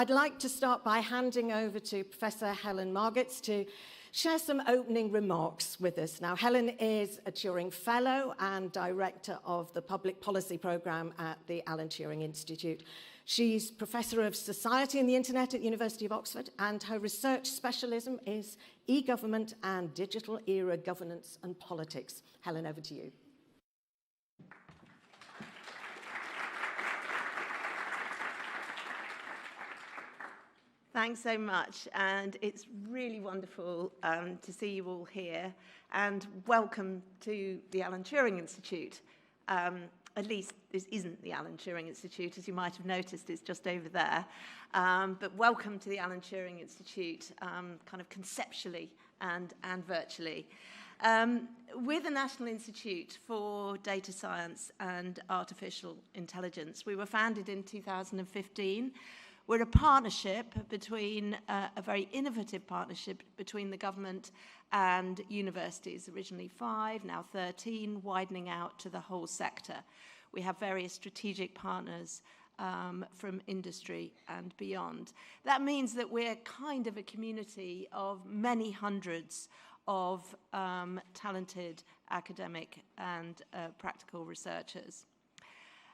I'd like to start by handing over to Professor Helen Margetts to share some opening remarks with us. Now, Helen is a Turing Fellow and Director of the Public Policy Programme at the Alan Turing Institute. She's Professor of Society and the Internet at the University of Oxford, and her research specialism is e-government and digital era governance and politics. Helen, over to you. Thanks so much, and it's really wonderful to see you all here, and welcome to the Alan Turing Institute. At least this isn't the Alan Turing Institute, as you might have noticed, it's just over there. But welcome to the Alan Turing Institute, kind of conceptually and virtually. We're the National Institute for Data Science and Artificial Intelligence. We were founded in 2015. We're a partnership between, a very innovative partnership between the government and universities, originally 5, now 13, widening out to the whole sector. We have various strategic partners from industry and beyond. That means that we're kind of a community of many hundreds of talented academic and practical researchers.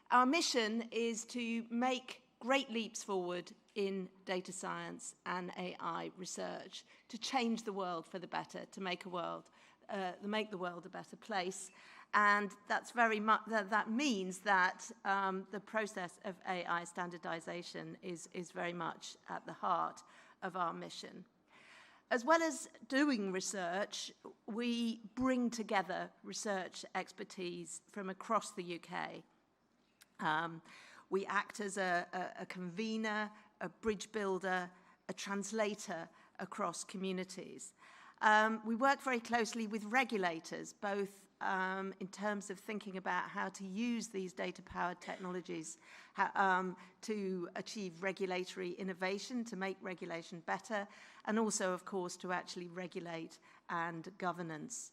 Our mission is to make great leaps forward in data science and AI research to change the world for the better, to make the world a better place. And that's very much, that means that the process of AI standardization is very much at the heart of our mission. As well as doing research, we bring together research expertise from across the UK. We act as a convener, a bridge builder, a translator across communities. We work very closely with regulators, both in terms of thinking about how to use these data-powered technologies to achieve regulatory innovation, to make regulation better, and also, of course, to actually regulate and governance,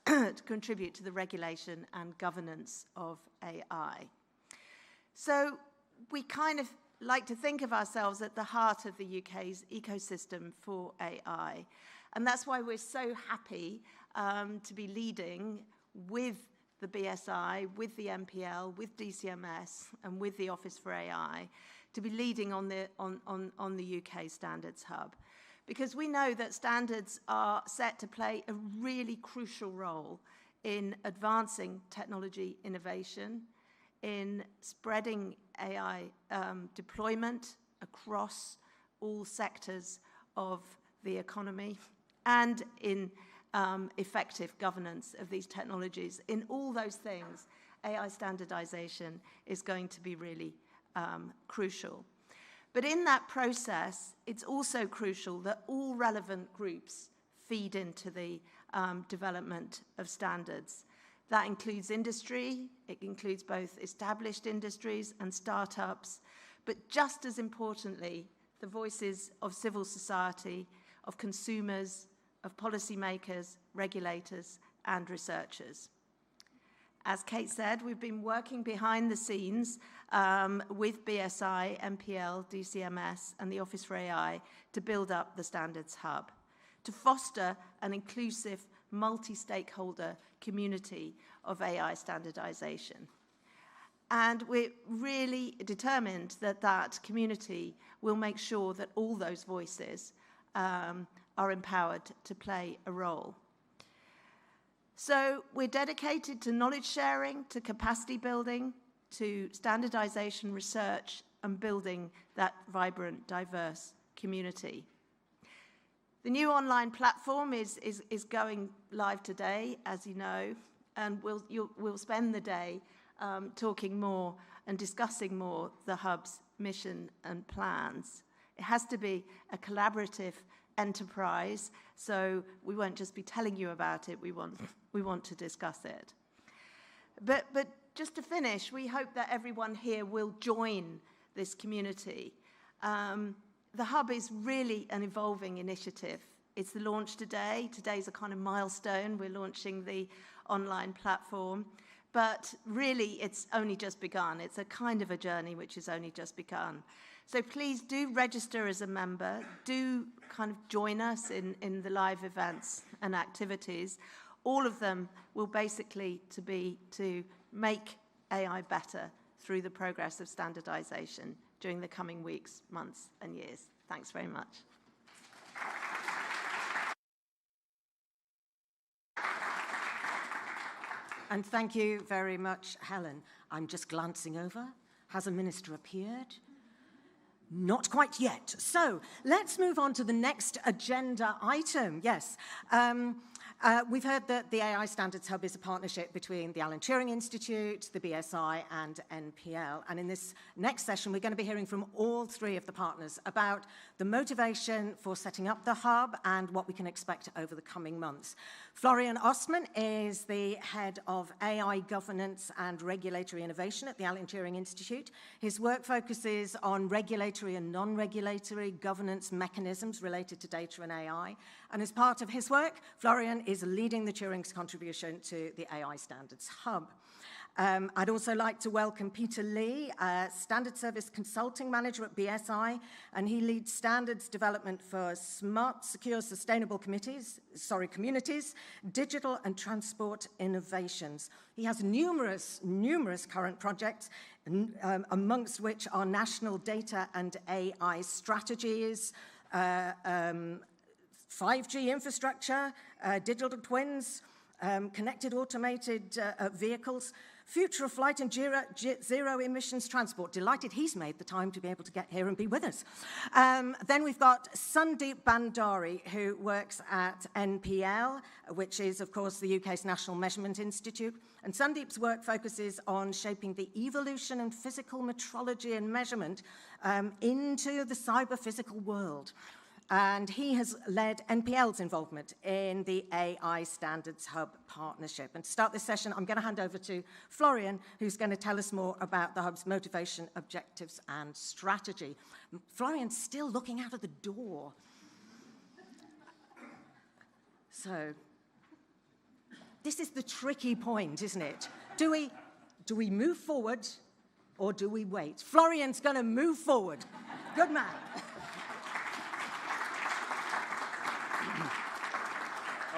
to contribute to the regulation and governance of AI. So we kind of like to think of ourselves at the heart of the UK's ecosystem for AI. And that's why we're so happy to be leading with the BSI, with the MPL, with DCMS, and with the Office for AI, to be leading on the UK Standards Hub. Because we know that standards are set to play a really crucial role in advancing technology innovation, in spreading AI deployment across all sectors of the economy, and in effective governance of these technologies. In all those things, AI standardization is going to be really crucial. But in that process, it's also crucial that all relevant groups feed into the development of standards. That includes industry, it includes both established industries and startups, but just as importantly, the voices of civil society, of consumers, of policymakers, regulators, and researchers. As Kate said, we've been working behind the scenes with BSI, MPL, DCMS, and the Office for AI to build up the Standards Hub, to foster an inclusive multi-stakeholder community of AI standardization. And we're really determined that that community will make sure that all those voices are empowered to play a role. So we're dedicated to knowledge sharing, to capacity building, to standardization research, and building that vibrant, diverse community. The new online platform is going live today, as you know, and we'll spend the day talking more and discussing more the Hub's mission and plans. It has to be a collaborative enterprise, so we won't just be telling you about it, we want to discuss it. But just to finish, we hope that everyone here will join this community. The Hub is really an evolving initiative. It's the launch today. Today's a kind of milestone. We're launching the online platform. But really, it's only just begun. It's a kind of a journey which has only just begun. So please do register as a member, do kind of join us in the live events and activities. All of them will basically to make AI better through the progress of standardisation during the coming weeks, months and years. Thanks very much. And thank you very much, Helen. I'm just glancing over. Has a minister appeared? Not quite yet. So let's move on to the next agenda item. Yes. We've heard that the AI Standards Hub is a partnership between the Alan Turing Institute, the BSI, and NPL. And in this next session, we're going to be hearing from all three of the partners about the motivation for setting up the hub and what we can expect over the coming months. Florian Ostmann is the head of AI governance and regulatory innovation at the Alan Turing Institute. His work focuses on regulatory and non-regulatory governance mechanisms related to data and AI. And as part of his work, Florian is leading the Turing's contribution to the AI Standards Hub. I'd also like to welcome Peter Lee, Standard Service Consulting Manager at BSI, and he leads standards development for smart, secure, sustainable communities, digital and transport innovations. He has numerous current projects, amongst which are national data and AI strategies, 5G infrastructure, digital twins, connected automated vehicles, future of flight and zero emissions transport. Delighted he's made the time to be able to get here and be with us. Then we've got Sundeep Bhandari, who works at NPL, which is, of course, the UK's National Measurement Institute. And Sundeep's work focuses on shaping the evolution and physical metrology and measurement into the cyber-physical world. And he has led NPL's involvement in the AI Standards Hub partnership. And to start this session, I'm going to hand over to Florian, who's going to tell us more about the Hub's motivation, objectives, and strategy. Florian's still looking out of the door. So, this is the tricky point, isn't it? Do we move forward or do we wait? Florian's going to move forward. Good man.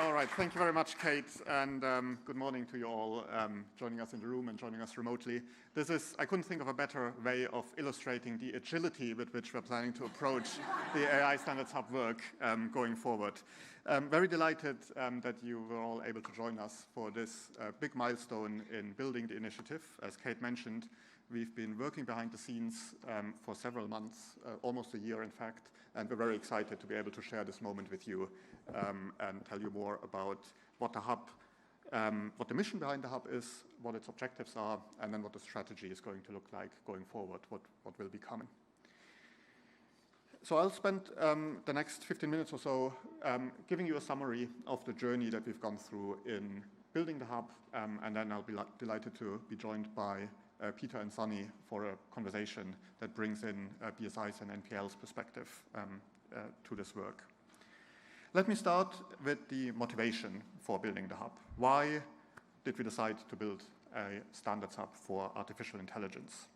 All right, thank you very much, Kate, and good morning to you all joining us in the room and joining us remotely. I couldn't think of a better way of illustrating the agility with which we're planning to approach the AI Standards Hub work going forward. Very delighted that you were all able to join us for this big milestone in building the initiative. As Kate mentioned, we've been working behind the scenes for several months, almost a year in fact, and we're very excited to be able to share this moment with you and tell you more about what the hub, what the mission behind the hub is, what its objectives are, and then what the strategy is going to look like going forward, what will be coming. So I'll spend the next 15 minutes or so giving you a summary of the journey that we've gone through in building the hub, and then I'll be delighted to be joined by Peter and Sunny for a conversation that brings in BSI's and NPL's perspective to this work. Let me start with the motivation for building the hub. Why did we decide to build a standards hub for artificial intelligence?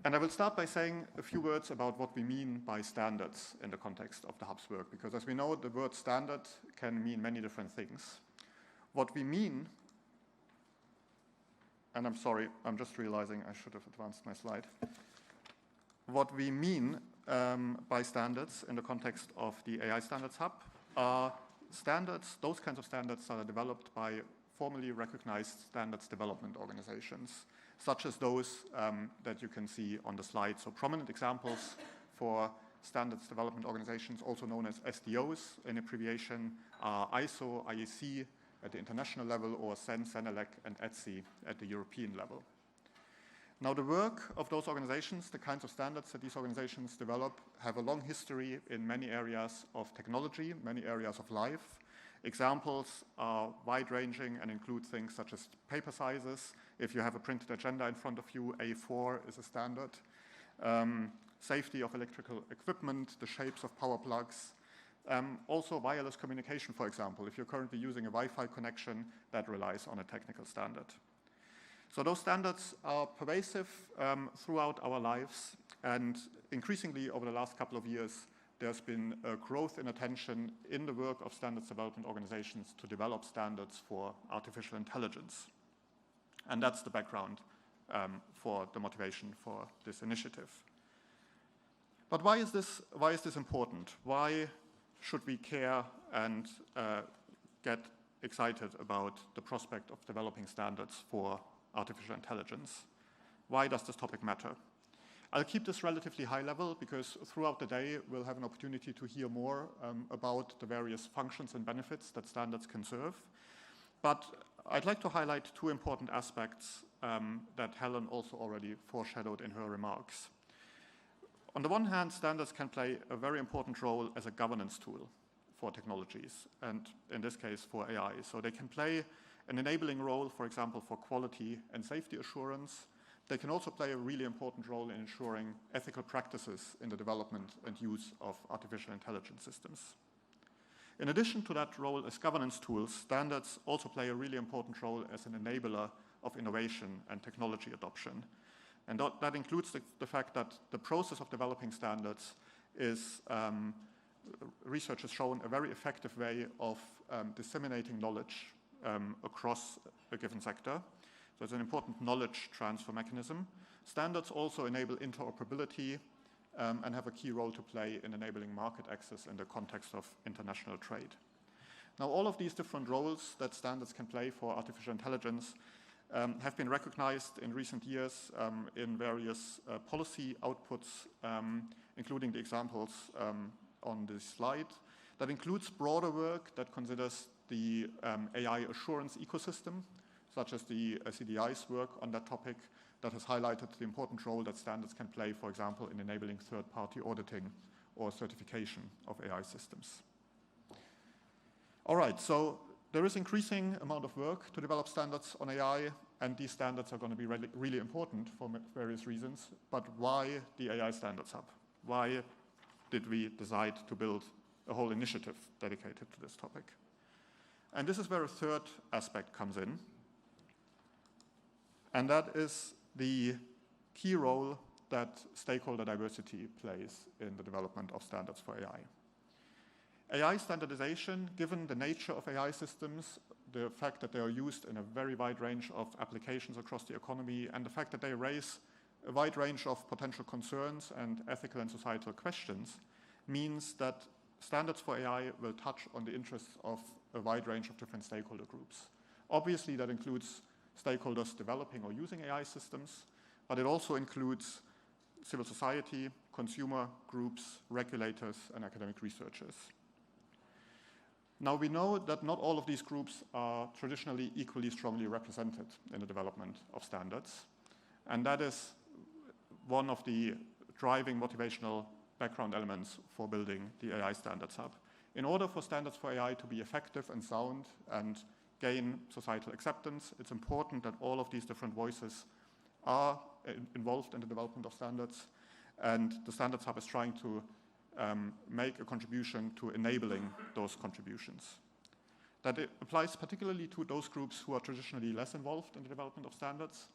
And I will start by saying a few words about what we mean by standards in the context of the hub's work, because as we know, the word standard can mean many different things. What we mean, and I'm sorry, I'm just realizing I should have advanced my slide. What we mean by standards in the context of the AI Standards Hub are standards, those kinds of standards that are developed by formally recognized standards development organizations, such as those that you can see on the slide. So prominent examples for standards development organizations, also known as SDOs in abbreviation, are ISO, IEC at the international level, or CEN, CENELEC, and ETSI at the European level. Now, the work of those organizations, the kinds of standards that these organizations develop, have a long history in many areas of technology, many areas of life. Examples are wide-ranging and include things such as paper sizes. If you have a printed agenda in front of you, A4 is a standard. Safety of electrical equipment, the shapes of power plugs. Also wireless communication, for example. If you're currently using a Wi-Fi connection, that relies on a technical standard. So those standards are pervasive throughout our lives, and increasingly over the last couple of years, there's been a growth in attention in the work of standards development organizations to develop standards for artificial intelligence. And that's the background for the motivation for this initiative. But why is this important? Why should we care and get excited about the prospect of developing standards for artificial intelligence? Why does this topic matter? I'll keep this relatively high level because throughout the day we'll have an opportunity to hear more about the various functions and benefits that standards can serve. But I'd like to highlight two important aspects that Helen also already foreshadowed in her remarks. On the one hand, standards can play a very important role as a governance tool for technologies, and in this case for AI. So they can play an enabling role, for example, for quality and safety assurance. They can also play a really important role in ensuring ethical practices in the development and use of artificial intelligence systems. In addition to that role as governance tools, standards also play a really important role as an enabler of innovation and technology adoption. And that includes the fact that the process of developing standards is, research has shown, a very effective way of disseminating knowledge across a given sector. So it's an important knowledge transfer mechanism. Standards also enable interoperability and have a key role to play in enabling market access in the context of international trade. Now, all of these different roles that standards can play for artificial intelligence have been recognized in recent years in various policy outputs, including the examples on this slide. That includes broader work that considers the AI assurance ecosystem, such as the CDI's work on that topic that has highlighted the important role that standards can play, for example, in enabling third-party auditing or certification of AI systems. All right, so there is increasing amount of work to develop standards on AI, and these standards are going to be really important for various reasons. But why the AI Standards Hub? Why did we decide to build a whole initiative dedicated to this topic? And this is where a third aspect comes in, and that is the key role that stakeholder diversity plays in the development of standards for AI. AI standardization, given the nature of AI systems, the fact that they are used in a very wide range of applications across the economy, and the fact that they raise a wide range of potential concerns and ethical and societal questions, means that standards for AI will touch on the interests of a wide range of different stakeholder groups. Obviously, that includes stakeholders developing or using AI systems, but it also includes civil society, consumer groups, regulators, and academic researchers. Now, we know that not all of these groups are traditionally equally strongly represented in the development of standards, and that is one of the driving motivational background elements for building the AI Standards Hub. In order for standards for AI to be effective and sound and gain societal acceptance, it's important that all of these different voices are involved in the development of standards, and the Standards Hub is trying to make a contribution to enabling those contributions. That it applies particularly to those groups who are traditionally less involved in the development of standards,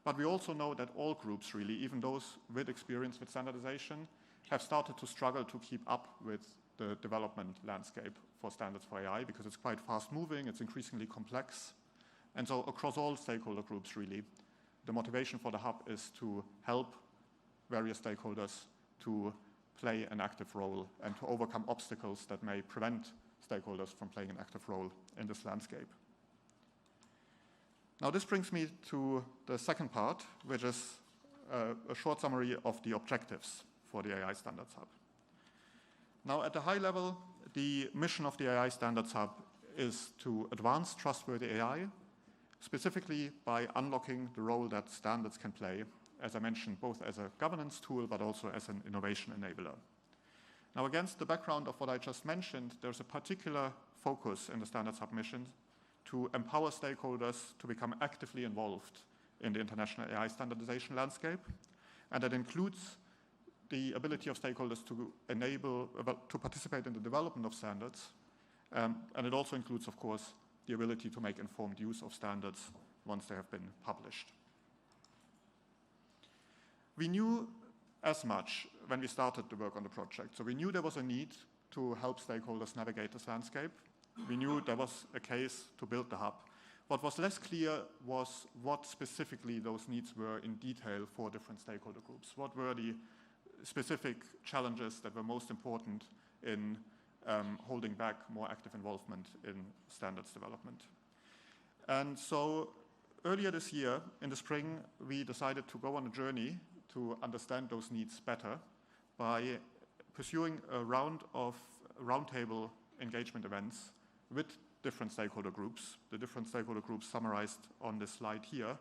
but we also know that all groups really, even those with experience with standardization, have started to struggle to keep up with the development landscape for standards for AI because it's quite fast moving, it's increasingly complex. And so across all stakeholder groups really, the motivation for the hub is to help various stakeholders to play an active role and to overcome obstacles that may prevent stakeholders from playing an active role in this landscape. Now this brings me to the second part, which is a short summary of the objectives for the AI Standards Hub. Now at a high level, the mission of the AI Standards Hub is to advance trustworthy AI, specifically by unlocking the role that standards can play, as I mentioned, both as a governance tool, but also as an innovation enabler. Now, against the background of what I just mentioned, there's a particular focus in the Standards Hub mission to empower stakeholders to become actively involved in the international AI standardization landscape, and that includes the ability of stakeholders to participate in the development of standards, and it also includes, of course, the ability to make informed use of standards once they have been published. We knew as much when we started the work on the project. So we knew there was a need to help stakeholders navigate this landscape. We knew there was a case to build the hub. What was less clear was what specifically those needs were in detail for different stakeholder groups. What were the specific challenges that were most important in holding back more active involvement in standards development. And so earlier this year, in the spring, we decided to go on a journey to understand those needs better by pursuing a round of roundtable engagement events with different stakeholder groups, the different stakeholder groups summarized on this slide here,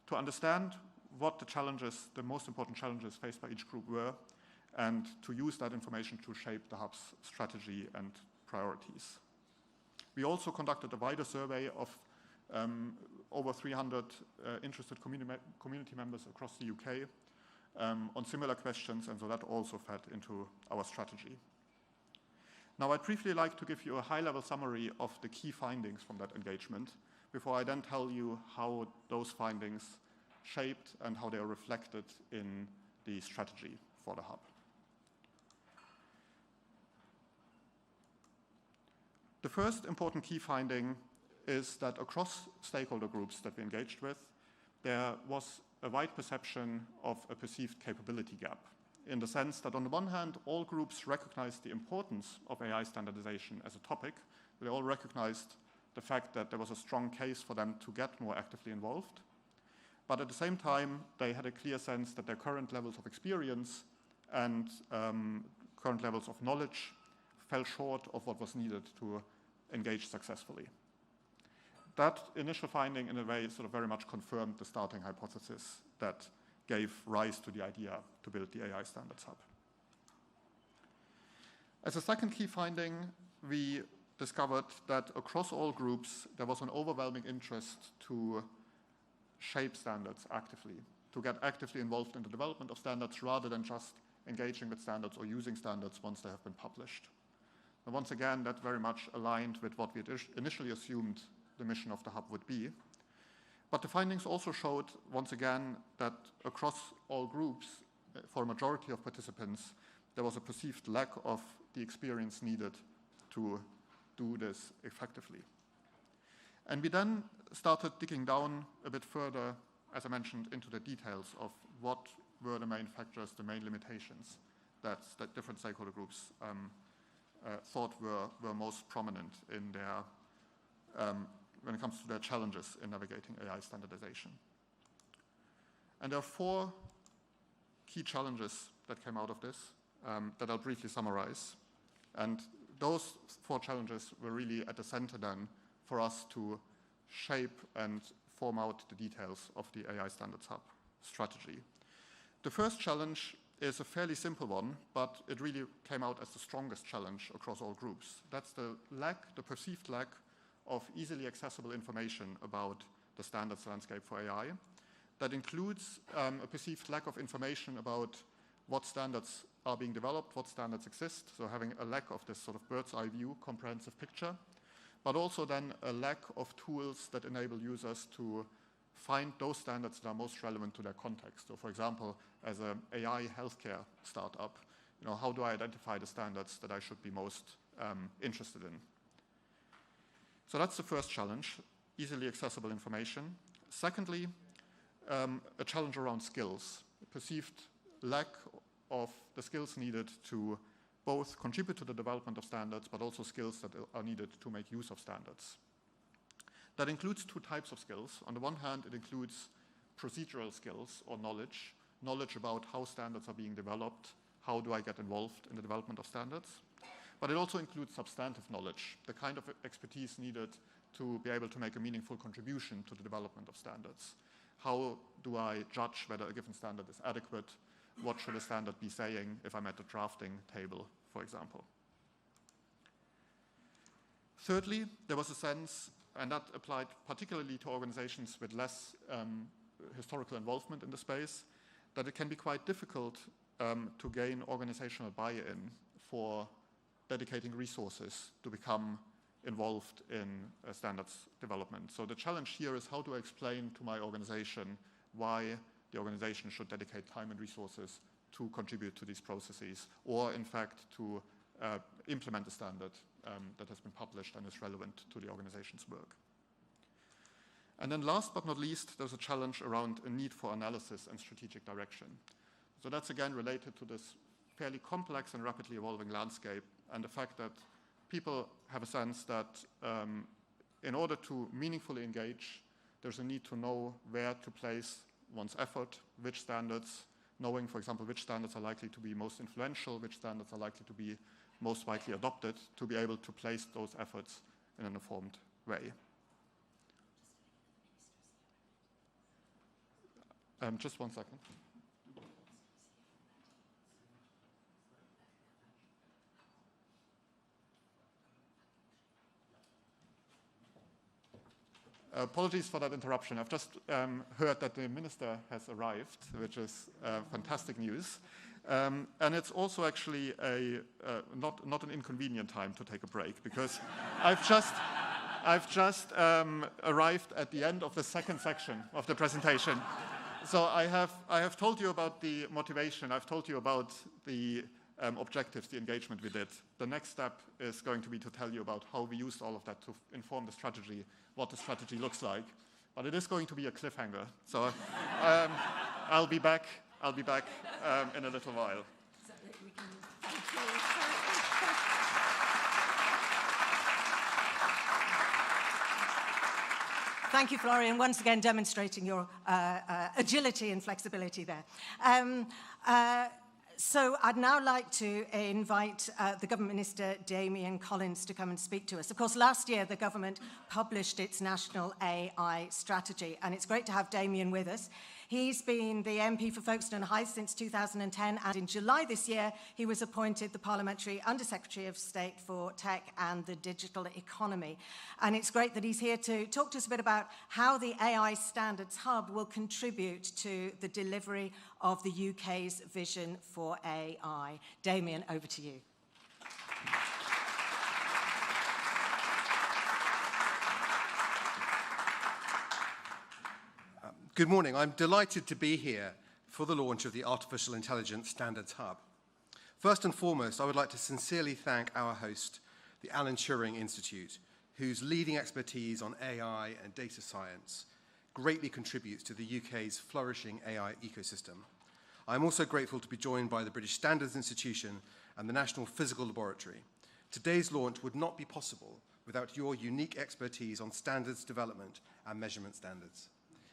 to understand what the challenges, the most important challenges faced by each group were, and to use that information to shape the hub's strategy and priorities. We also conducted a wider survey of over 300 interested community members across the UK on similar questions, and so that also fed into our strategy. Now, I'd briefly like to give you a high-level summary of the key findings from that engagement before I then tell you how those findings shaped and how they are reflected in the strategy for the hub. The first important key finding is that across stakeholder groups that we engaged with, there was a wide perception of a perceived capability gap, in the sense that on the one hand, all groups recognized the importance of AI standardization as a topic. They all recognized the fact that there was a strong case for them to get more actively involved. But at the same time, they had a clear sense that their current levels of experience and current levels of knowledge fell short of what was needed to engage successfully. That initial finding, in a way, sort of very much confirmed the starting hypothesis that gave rise to the idea to build the AI Standards Hub. As a second key finding, we discovered that across all groups, there was an overwhelming interest to shape standards actively, to get actively involved in the development of standards rather than just engaging with standards or using standards once they have been published. And once again, that very much aligned with what we had initially assumed the mission of the hub would be. But the findings also showed, once again, that across all groups, for a majority of participants, there was a perceived lack of the experience needed to do this effectively. And we then started digging down a bit further, as I mentioned, into the details of what were the main factors, the main limitations that different stakeholder groups thought were most prominent in their when it comes to their challenges in navigating AI standardization. And there are 4 key challenges that came out of this that I'll briefly summarize. And those 4 challenges were really at the center then for us to shape and form out the details of the AI Standards Hub strategy. The first challenge is a fairly simple one, but it really came out as the strongest challenge across all groups. That's the perceived lack of easily accessible information about the standards landscape for AI. That includes a perceived lack of information about what standards are being developed, what standards exist, so having a lack of this sort of bird's eye view, comprehensive picture, but also then a lack of tools that enable users to find those standards that are most relevant to their context. So for example, as an AI healthcare startup, how do I identify the standards that I should be most interested in? So that's the first challenge, easily accessible information. Secondly, a challenge around skills, a perceived lack of the skills needed to both contribute to the development of standards, but also skills that are needed to make use of standards. That includes 2 types of skills. On the one hand, it includes procedural skills or knowledge about how standards are being developed, how do I get involved in the development of standards. But it also includes substantive knowledge, the kind of expertise needed to be able to make a meaningful contribution to the development of standards. How do I judge whether a given standard is adequate? What should a standard be saying if I'm at the drafting table, for example? Thirdly, there was a sense, and that applied particularly to organizations with less historical involvement in the space, that it can be quite difficult to gain organizational buy-in for dedicating resources to become involved in standards development. So the challenge here is how do I explain to my organization why the organization should dedicate time and resources to contribute to these processes, or in fact to implement a standard that has been published and is relevant to the organization's work. And then last but not least, there's a challenge around a need for analysis and strategic direction. So that's again related to this fairly complex and rapidly evolving landscape and the fact that people have a sense that in order to meaningfully engage, there's a need to know where to place one's effort, which standards, knowing, for example, which standards are likely to be most influential, which standards are likely to be most widely adopted, to be able to place those efforts in an informed way. Just one second. Apologies for that interruption. I've just heard that the minister has arrived, which is fantastic news. And it's also actually not an inconvenient time to take a break, because I've just arrived at the end of the second section of the presentation. So I have told you about the motivation. I've told you about the objectives, the engagement we did. The next step is going to be to tell you about how we used all of that to inform the strategy, what the strategy looks like. But it is going to be a cliffhanger. So I'll be back in a little while. Thank you, Florian, once again demonstrating your agility and flexibility there. So I'd now like to invite the Government Minister, Damian Collins, to come and speak to us. Of course, last year, the government published its National AI Strategy, and it's great to have Damian with us. He's been the MP for Folkestone High since 2010, and in July this year, he was appointed the Parliamentary Under-Secretary of State for Tech and the Digital Economy. And it's great that he's here to talk to us a bit about how the AI Standards Hub will contribute to the delivery of the UK's vision for AI. Damian, over to you. Good morning. I'm delighted to be here for the launch of the Artificial Intelligence Standards Hub. First and foremost, I would like to sincerely thank our host, the Alan Turing Institute, whose leading expertise on AI and data science greatly contributes to the UK's flourishing AI ecosystem. I'm also grateful to be joined by the British Standards Institution and the National Physical Laboratory. Today's launch would not be possible without your unique expertise on standards development and measurement standards.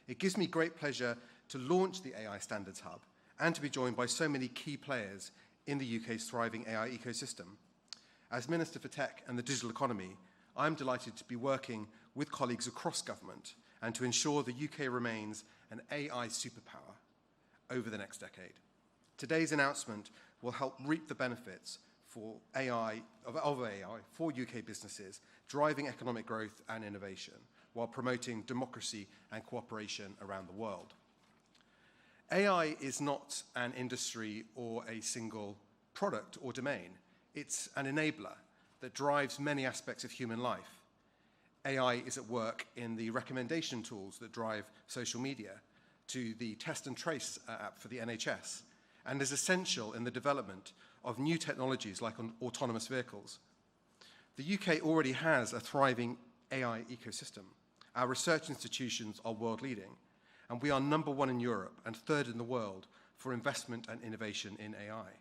It gives me great pleasure to launch the AI Standards Hub and to be joined by so many key players in the UK's thriving AI ecosystem. As Minister for Tech and the Digital Economy, I'm delighted to be working with colleagues across government and to ensure the UK remains an AI superpower over the next decade. Today's announcement will help reap the benefits of AI for UK businesses, driving economic growth and innovation, while promoting democracy and cooperation around the world. AI is not an industry or a single product or domain. It's an enabler that drives many aspects of human life. AI is at work in the recommendation tools that drive social media, to the test and trace app for the NHS, and is essential in the development of new technologies like autonomous vehicles. The UK already has a thriving AI ecosystem. Our research institutions are world-leading, and we are #1 in Europe and 3rd in the world for investment and innovation in AI.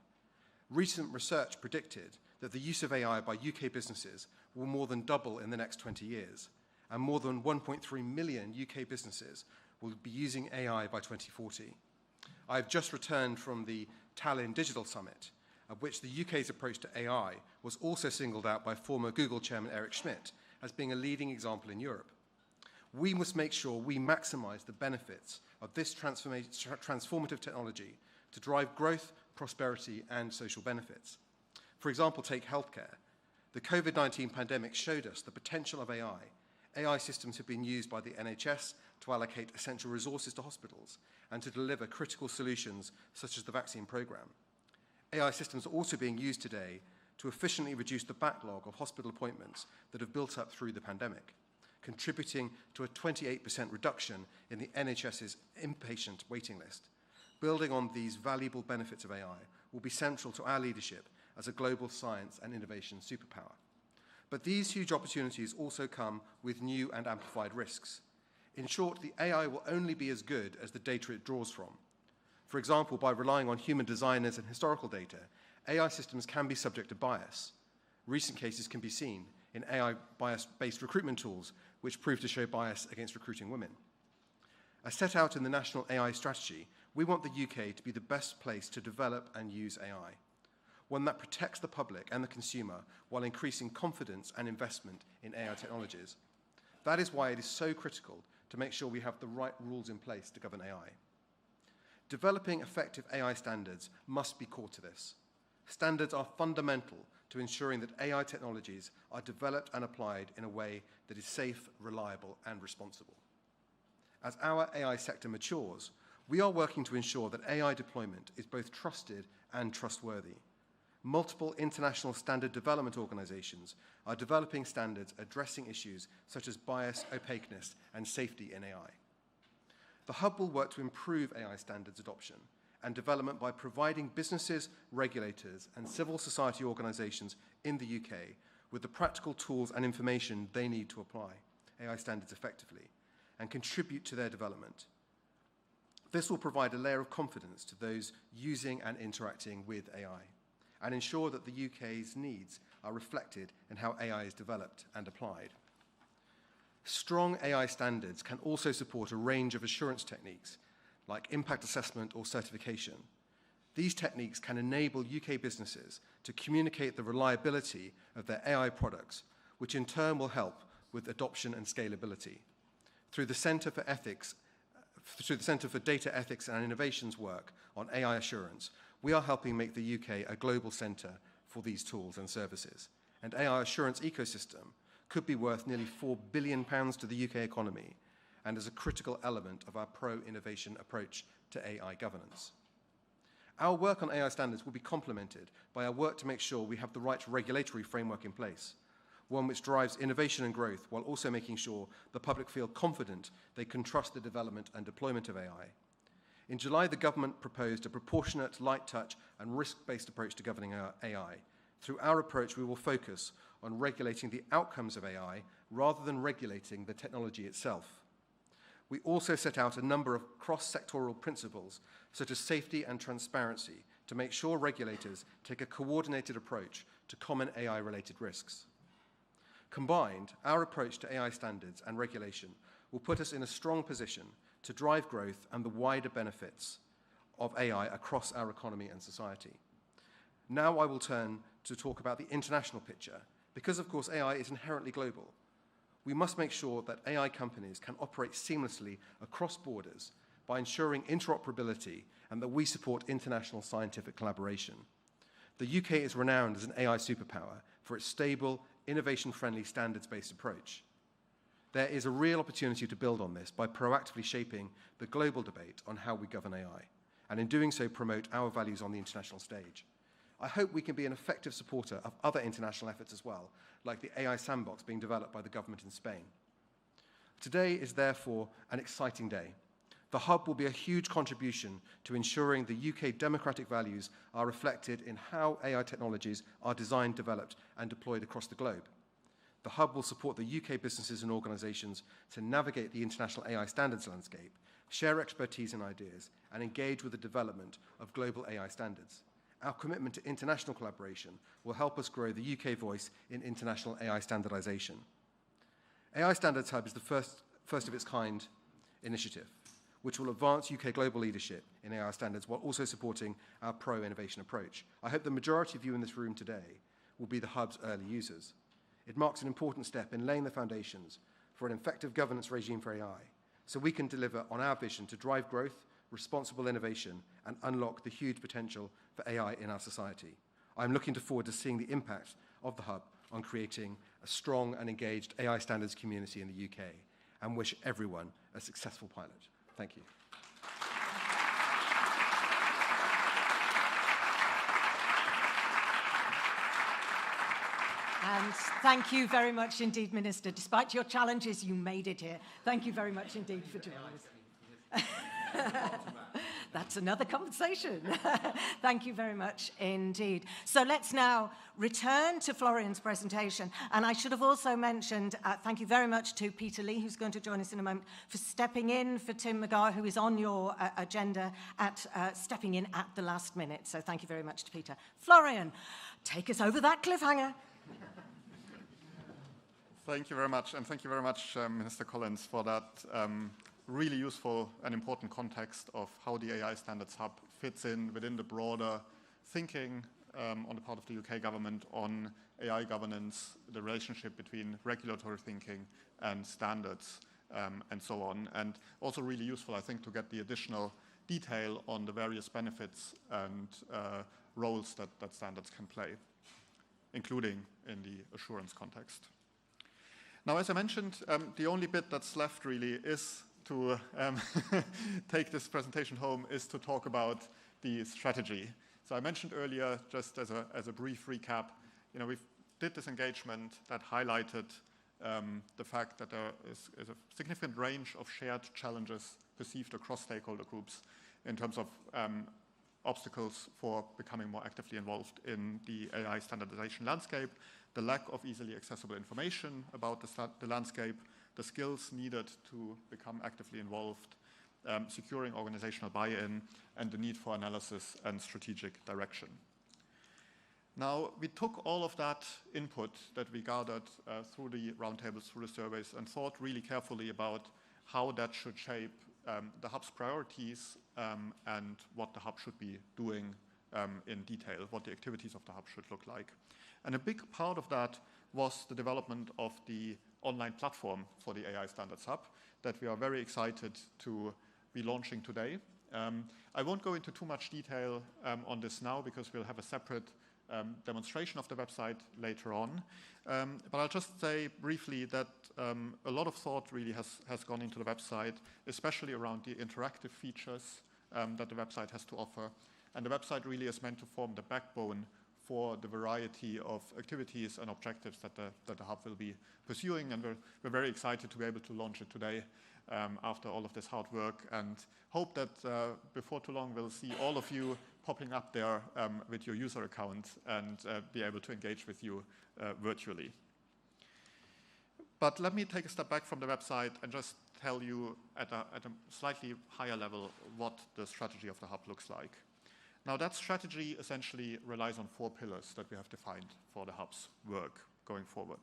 Recent research predicted that the use of AI by UK businesses will more than double in the next 20 years, and more than 1.3 million UK businesses will be using AI by 2040. I've just returned from the Tallinn Digital Summit, of which the UK's approach to AI was also singled out by former Google chairman Eric Schmidt as being a leading example in Europe. We must make sure we maximize the benefits of this transformative technology to drive growth, prosperity, and social benefits. For example, take healthcare. The COVID-19 pandemic showed us the potential of AI. AI systems have been used by the NHS to allocate essential resources to hospitals and to deliver critical solutions such as the vaccine program. AI systems are also being used today to efficiently reduce the backlog of hospital appointments that have built up through the pandemic. contributing to a 28% reduction in the NHS's inpatient waiting list. Building on these valuable benefits of AI will be central to our leadership as a global science and innovation superpower. But these huge opportunities also come with new and amplified risks. In short, the AI will only be as good as the data it draws from. For example, by relying on human designers and historical data, AI systems can be subject to bias. Recent cases can be seen in AI bias-based recruitment tools, which prove to show bias against recruiting women. As set out in the National AI Strategy, we want the UK to be the best place to develop and use AI, one that protects the public and the consumer while increasing confidence and investment in AI technologies. That is why it is so critical to make sure we have the right rules in place to govern AI. Developing effective AI standards must be core to this. Standards are fundamental to ensuring that AI technologies are developed and applied in a way that is safe, reliable, and responsible. As our AI sector matures, we are working to ensure that AI deployment is both trusted and trustworthy. Multiple international standard development organizations are developing standards addressing issues such as bias, opaqueness, and safety in AI. The Hub will work to improve AI standards adoption and development by providing businesses, regulators, and civil society organizations in the UK with the practical tools and information they need to apply AI standards effectively and contribute to their development. This will provide a layer of confidence to those using and interacting with AI and ensure that the UK's needs are reflected in how AI is developed and applied. Strong AI standards can also support a range of assurance techniques like impact assessment or certification. These techniques can enable UK businesses to communicate the reliability of their AI products, which in turn will help with adoption and scalability. Through the Centre for Data Ethics and Innovation's work on AI assurance, we are helping make the UK a global centre for these tools and services. And AI assurance ecosystem could be worth nearly £4 billion to the UK economy and is a critical element of our pro-innovation approach to AI governance. Our work on AI standards will be complemented by our work to make sure we have the right regulatory framework in place, one which drives innovation and growth while also making sure the public feel confident they can trust the development and deployment of AI. In July, the government proposed a proportionate, light touch and risk-based approach to governing AI. Through our approach, we will focus on regulating the outcomes of AI rather than regulating the technology itself. We also set out a number of cross-sectoral principles, such as safety and transparency, to make sure regulators take a coordinated approach to common AI-related risks. Combined, our approach to AI standards and regulation will put us in a strong position to drive growth and the wider benefits of AI across our economy and society. Now I will turn to talk about the international picture, because of course AI is inherently global. We must make sure that AI companies can operate seamlessly across borders by ensuring interoperability and that we support international scientific collaboration. The UK is renowned as an AI superpower for its stable, innovation-friendly, standards-based approach. There is a real opportunity to build on this by proactively shaping the global debate on how we govern AI, and in doing so promote our values on the international stage. I hope we can be an effective supporter of other international efforts as well, like the AI sandbox being developed by the government in Spain. Today is therefore an exciting day. The Hub will be a huge contribution to ensuring the UK democratic values are reflected in how AI technologies are designed, developed, and deployed across the globe. The Hub will support the UK businesses and organisations to navigate the international AI standards landscape, share expertise and ideas, and engage with the development of global AI standards. Our commitment to international collaboration will help us grow the UK voice in international AI standardisation. AI Standards Hub is the first of its kind initiative, which will advance UK global leadership in AI standards while also supporting our pro-innovation approach. I hope the majority of you in this room today will be the Hub's early users. It marks an important step in laying the foundations for an effective governance regime for AI, so we can deliver on our vision to drive growth, responsible innovation, and unlock the huge potential for AI in our society. I'm looking forward to seeing the impact of the Hub on creating a strong and engaged AI standards community in the UK, and wish everyone a successful pilot. Thank you. And thank you very much indeed, Minister. Despite your challenges, you made it here. Thank you very much indeed for joining us. That's another conversation. Thank you very much indeed. So let's now return to Florian's presentation. And I should have also mentioned, thank you very much to Peter Lee, who's going to join us in a moment, for stepping in for Tim McGarr, who is on your agenda, stepping in at the last minute. So thank you very much to Peter. Florian, take us over that cliffhanger. Thank you very much, and thank you very much, Minister Collins, for that really useful and important context of how the AI Standards Hub fits in within the broader thinking on the part of the UK government on AI governance, the relationship between regulatory thinking and standards, and so on. And also really useful, I think, to get the additional detail on the various benefits and roles that standards can play, including in the assurance context. Now, as I mentioned, the only bit that's left really is to take this presentation home is to talk about the strategy. So I mentioned earlier, just as a brief recap, we did this engagement that highlighted the fact that there is a significant range of shared challenges perceived across stakeholder groups in terms of obstacles for becoming more actively involved in the AI standardization landscape, the lack of easily accessible information about the landscape, the skills needed to become actively involved, securing organizational buy-in, and the need for analysis and strategic direction. Now, we took all of that input that we gathered through the roundtables, through the surveys, and thought really carefully about how that should shape the Hub's priorities and what the Hub should be doing in detail, what the activities of the Hub should look like. And a big part of that was the development of the online platform for the AI Standards Hub that we are very excited to be launching today. I won't go into too much detail on this now because we'll have a separate demonstration of the website later on. But I'll just say briefly that a lot of thought really has gone into the website, especially around the interactive features that the website has to offer. And the website really is meant to form the backbone for the variety of activities and objectives that the Hub will be pursuing. And we're very excited to be able to launch it today after all of this hard work, and hope that before too long we'll see all of you popping up there with your user account and be able to engage with you virtually. But let me take a step back from the website and just tell you at a slightly higher level what the strategy of the Hub looks like. Now, that strategy essentially relies on 4 pillars that we have defined for the Hub's work going forward.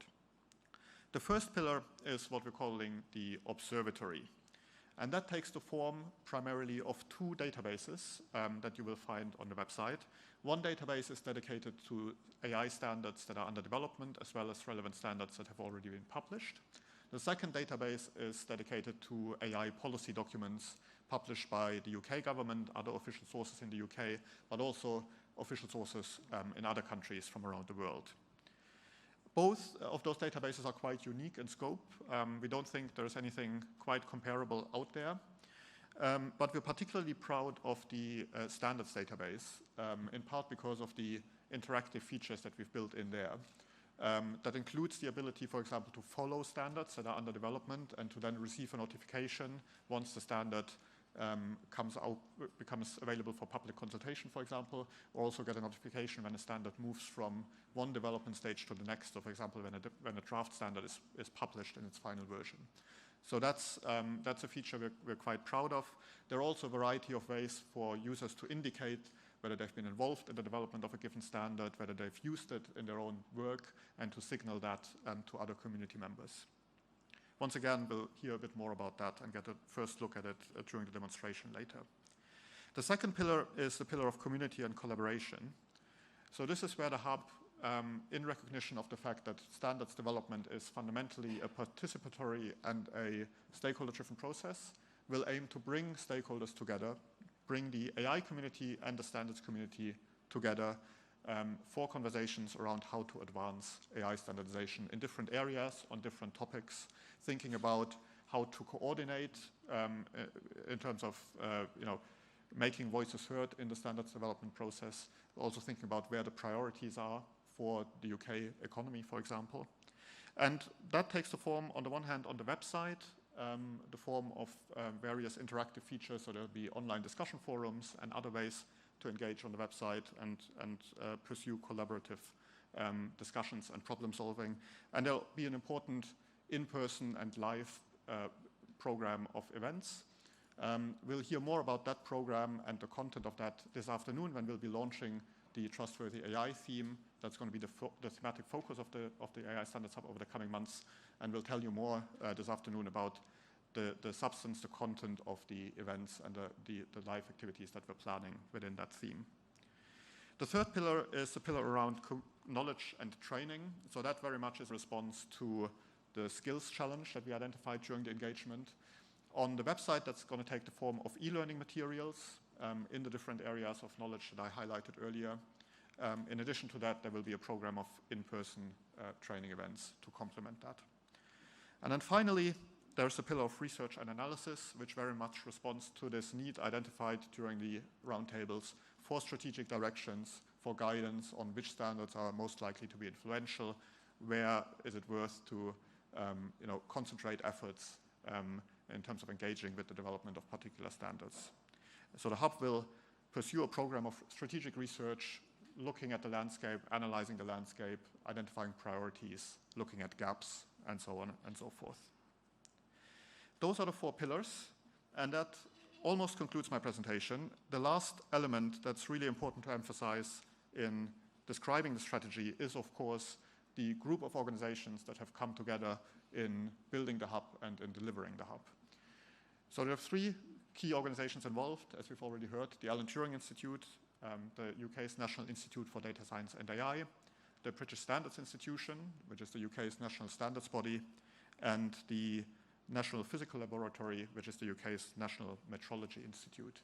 The first pillar is what we're calling the observatory. And that takes the form primarily of 2 databases that you will find on the website. One database is dedicated to AI standards that are under development, as well as relevant standards that have already been published. The second database is dedicated to AI policy documents published by the UK government, other official sources in the UK, but also official sources in other countries from around the world. Both of those databases are quite unique in scope. We don't think there's anything quite comparable out there. But we're particularly proud of the standards database, in part because of the interactive features that we've built in there. That includes the ability, for example, to follow standards that are under development and to then receive a notification once the standard becomes available for public consultation, for example, or also get a notification when a standard moves from one development stage to the next, so for example, when a draft standard is published in its final version. So that's a feature we're quite proud of. There are also a variety of ways for users to indicate whether they've been involved in the development of a given standard, whether they've used it in their own work, and to signal that to other community members. Once again, we'll hear a bit more about that and get a first look at it during the demonstration later. The second pillar is the pillar of community and collaboration. So this is where the Hub, in recognition of the fact that standards development is fundamentally a participatory and a stakeholder-driven process, will aim to bring stakeholders together, bring the AI community and the standards community together for conversations around how to advance AI standardization in different areas, on different topics, thinking about how to coordinate in terms of making voices heard in the standards development process, also thinking about where the priorities are for the UK economy, for example. And that takes the form, on the one hand, on the website, the form of various interactive features, so there'll be online discussion forums and other ways to engage on the website and pursue collaborative discussions and problem solving. And there'll be an important in-person and live program of events. We'll hear more about that program and the content of that this afternoon when we'll be launching the Trustworthy AI theme. That's going to be the thematic focus of the AI Standards Hub over the coming months. And we'll tell you more this afternoon about the substance, the content of the events and the live activities that we're planning within that theme. The third pillar is the pillar around knowledge and training. So that very much is a response to the skills challenge that we identified during the engagement. On the website, that's going to take the form of e-learning materials in the different areas of knowledge that I highlighted earlier. In addition to that, there will be a program of in-person training events to complement that. And then finally, there's a pillar of research and analysis, which very much responds to this need identified during the roundtables for strategic directions, for guidance on which standards are most likely to be influential, where is it worth to concentrate efforts in terms of engaging with the development of particular standards. So the Hub will pursue a program of strategic research, looking at the landscape, analyzing the landscape, identifying priorities, looking at gaps, and so on and so forth. Those are the 4 pillars, and that almost concludes my presentation. The last element that's really important to emphasize in describing the strategy is, of course, the group of organizations that have come together in building the Hub and in delivering the Hub. So there are 3 key organizations involved, as we've already heard: the Alan Turing Institute, the UK's National Institute for Data Science and AI, the British Standards Institution, which is the UK's national standards body, and the National Physical Laboratory, which is the UK's National Metrology Institute.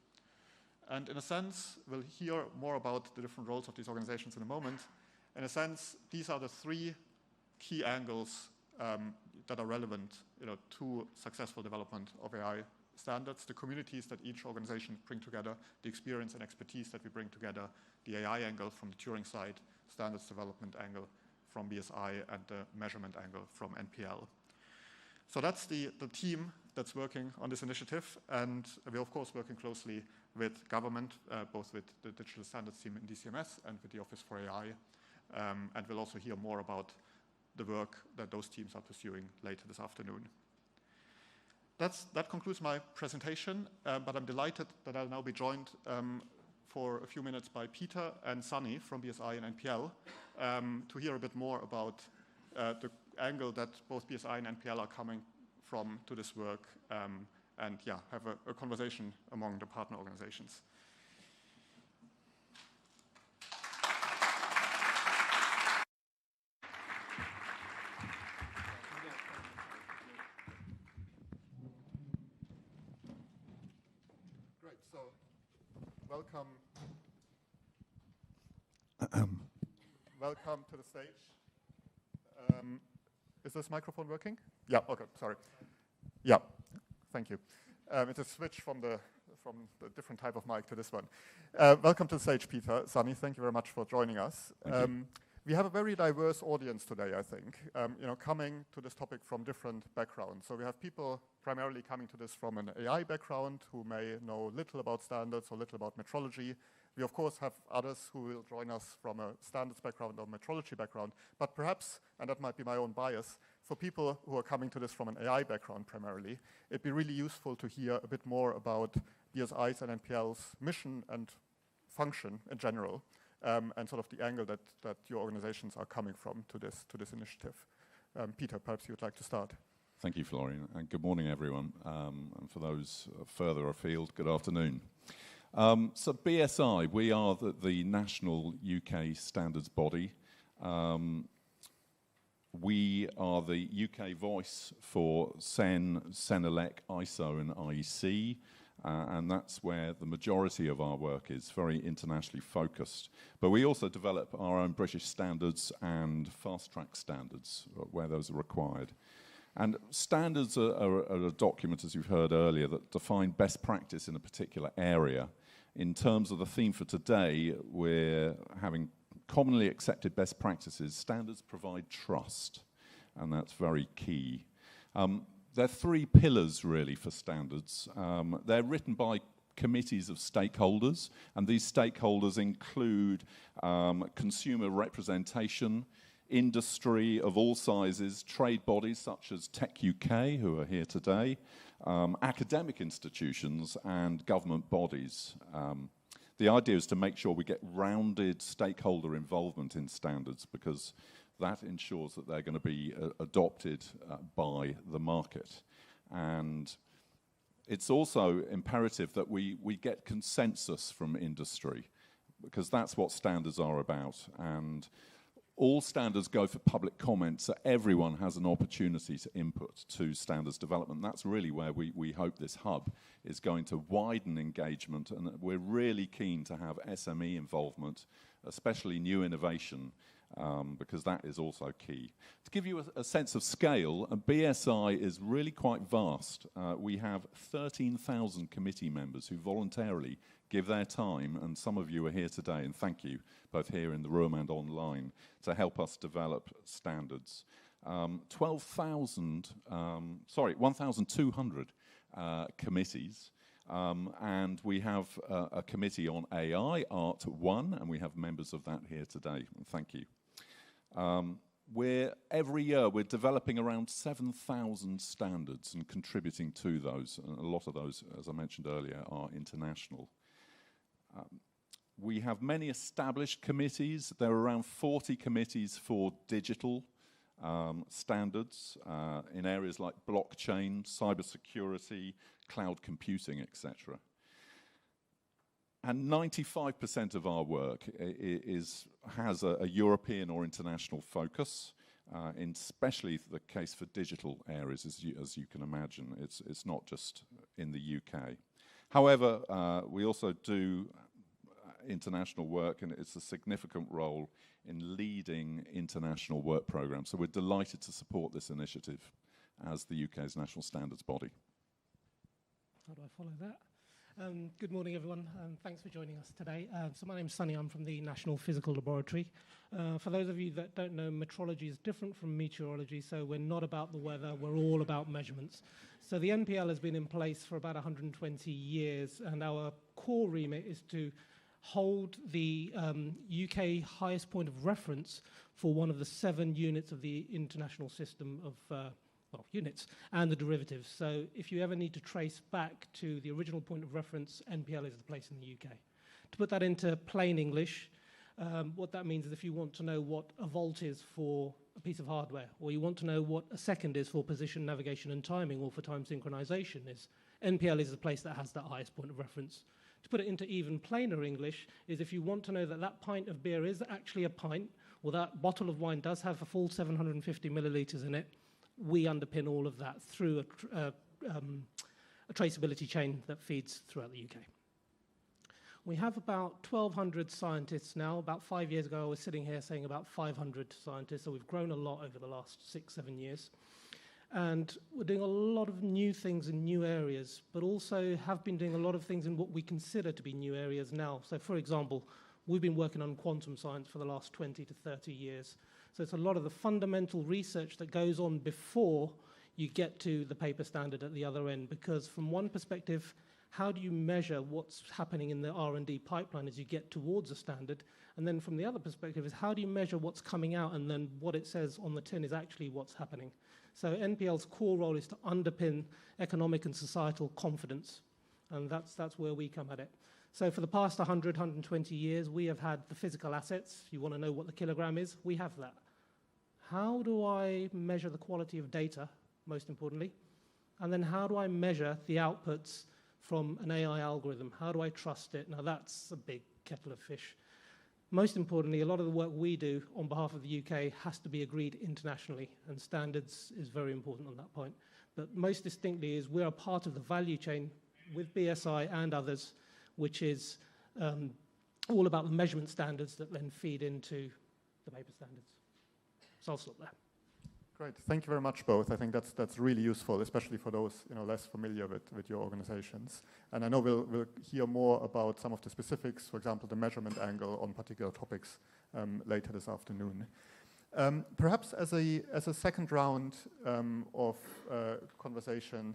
And in a sense, we'll hear more about the different roles of these organizations in a moment. In a sense, these are the 3 key angles that are relevant to successful development of AI standards: the communities that each organization bring together, the experience and expertise that we bring together, the AI angle from the Turing side, standards development angle from BSI, and the measurement angle from NPL. So that's the team that's working on this initiative, and we're of course working closely with government, both with the digital standards team in DCMS and with the Office for AI, and we'll also hear more about the work that those teams are pursuing later this afternoon. That concludes my presentation, but I'm delighted that I'll now be joined for a few minutes by Peter and Sunny from BSI and NPL to hear a bit more about the angle that both BSI and NPL are coming from to this work, and have a conversation among the partner organizations. Great, so welcome to the stage. Is this microphone working? Yeah, okay, sorry. Yeah, thank you. It's a switch from the different type of mic to this one. Welcome to the stage, Peter. Sunny, thank you very much for joining us. We have a very diverse audience today, I think, coming to this topic from different backgrounds. So we have people primarily coming to this from an AI background who may know little about standards or little about metrology. We, of course, have others who will join us from a standards background or metrology background. But perhaps, and that might be my own bias, for people who are coming to this from an AI background primarily, it'd be really useful to hear a bit more about BSI's and NPL's mission and function in general, and sort of the angle that your organizations are coming from to this initiative. Peter, perhaps you'd like to start. Thank you, Florian, and good morning, everyone. And for those further afield, good afternoon. So BSI, we are the national UK standards body. We are the UK voice for CEN, CENELEC, ISO and IEC, and that's where the majority of our work is, very internationally focused. But we also develop our own British standards and fast-track standards where those are required. And standards are a document, as you've heard earlier, that define best practice in a particular area. In terms of the theme for today, we're having commonly accepted best practices, standards provide trust, and that's very key. There are three pillars, really, for standards. They're written by committees of stakeholders, and these stakeholders include consumer representation, industry of all sizes, trade bodies such as Tech UK, who are here today, academic institutions, and government bodies. The idea is to make sure we get rounded stakeholder involvement in standards, because that ensures that they're going to be adopted by the market. And it's also imperative that we get consensus from industry, because that's what standards are about. And all standards go for public comment, so everyone has an opportunity to input to standards development. That's really where we hope this hub is going to widen engagement, and we're really keen to have SME involvement, especially new innovation, because that is also key. To give you a sense of scale, BSI is really quite vast. We have 13,000 committee members who voluntarily give their time, and some of you are here today, and thank you, both here in the room and online, to help us develop standards. 1,200 committees, and we have a committee on AI, Art 1, and we have members of that here today. Thank you. Every year we're developing around 7,000 standards and contributing to those. And a lot of those, as I mentioned earlier, are international. We have many established committees. There are around 40 committees for digital standards in areas like blockchain, cybersecurity, cloud computing, etc. And 95% of our work has a European or international focus, especially the case for digital areas, as you can imagine. It's not just in the UK. However, we also do international work, and it's a significant role in leading international work programs. So we're delighted to support this initiative as the UK's national standards body. How do I follow that? Good morning, everyone, and thanks for joining us today. So my name's Sunny. I'm from the National Physical Laboratory. For those of you that don't know, metrology is different from meteorology, so we're not about the weather, we're all about measurements. So the NPL has been in place for about 120 years, and our core remit is to hold the UK highest point of reference for one of the 7 units of the international system of units and the derivatives. So if you ever need to trace back to the original point of reference, NPL is the place in the UK. To put that into plain English, what that means is if you want to know what a volt is for a piece of hardware, or you want to know what a second is for position, navigation, and timing, or for time synchronization, NPL is the place that has that highest point of reference. To put it into even plainer English, is if you want to know that that pint of beer is actually a pint, or that bottle of wine does have a full 750 millilitres in it, we underpin all of that through a traceability chain that feeds throughout the UK. We have about 1,200 scientists now. About 5 years ago, I was sitting here saying about 500 scientists, so we've grown a lot over the last 6-7 years. And we're doing a lot of new things in new areas, but also have been doing a lot of things in what we consider to be new areas now. So, for example, we've been working on quantum science for the last 20 to 30 years. So it's a lot of the fundamental research that goes on before you get to the paper standard at the other end, because from one perspective, how do you measure what's happening in the R&D pipeline as you get towards a standard? And then from the other perspective is how do you measure what's coming out and then what it says on the tin is actually what's happening? So NPL's core role is to underpin economic and societal confidence, and that's where we come at it. So for the past 100, 120 years, we have had the physical assets. If you want to know what the kilogram is, we have that. How do I measure the quality of data, most importantly? And then how do I measure the outputs from an AI algorithm? How do I trust it? Now, that's a big kettle of fish. Most importantly, a lot of the work we do on behalf of the UK has to be agreed internationally, and standards is very important on that point. But most distinctly is we're a part of the value chain with BSI and others, which is all about the measurement standards that then feed into the paper standards. So I'll stop there. Great. Thank you very much, both. I think that's really useful, especially for those less familiar with your organizations. And I know we'll hear more about some of the specifics, for example, the measurement angle on particular topics later this afternoon. Perhaps as a second round of conversation,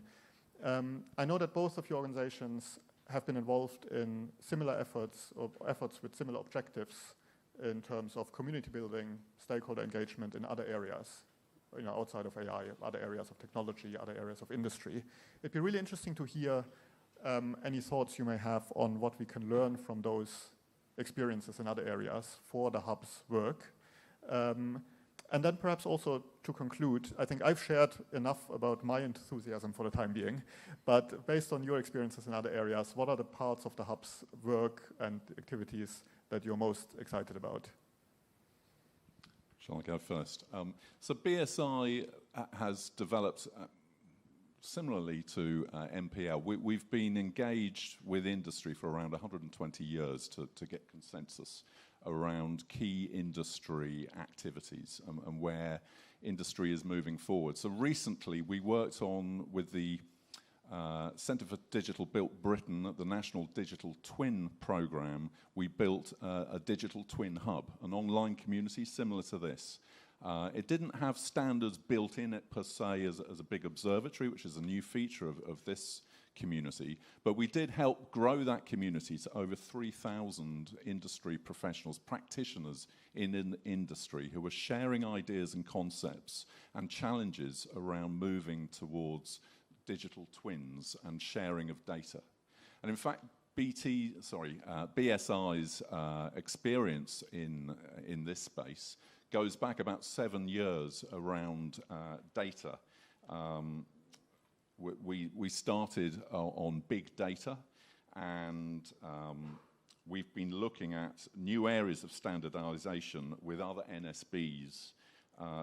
I know that both of your organizations have been involved in similar efforts or efforts with similar objectives in terms of community building, stakeholder engagement in other areas, outside of AI, other areas of technology, other areas of industry. It'd be really interesting to hear any thoughts you may have on what we can learn from those experiences in other areas for the hub's work. And then perhaps also to conclude, I think I've shared enough about my enthusiasm for the time being, but based on your experiences in other areas, what are the parts of the hub's work and activities that you're most excited about? Shall I go first? So BSI has developed similarly to MPL. We've been engaged with industry for around 120 years to get consensus around key industry activities and where industry is moving forward. So recently we worked on with the Centre for Digital Built Britain, the National Digital Twin Programme. We built a digital twin hub, an online community similar to this. It didn't have standards built in it per se as a big observatory, which is a new feature of this community, but we did help grow that community to over 3,000 industry professionals, practitioners in industry who were sharing ideas and concepts and challenges around moving towards digital twins and sharing of data. And in fact, BSI's experience in this space goes back about 7 years around data. We started on big data, and we've been looking at new areas of standardization with other NSBs,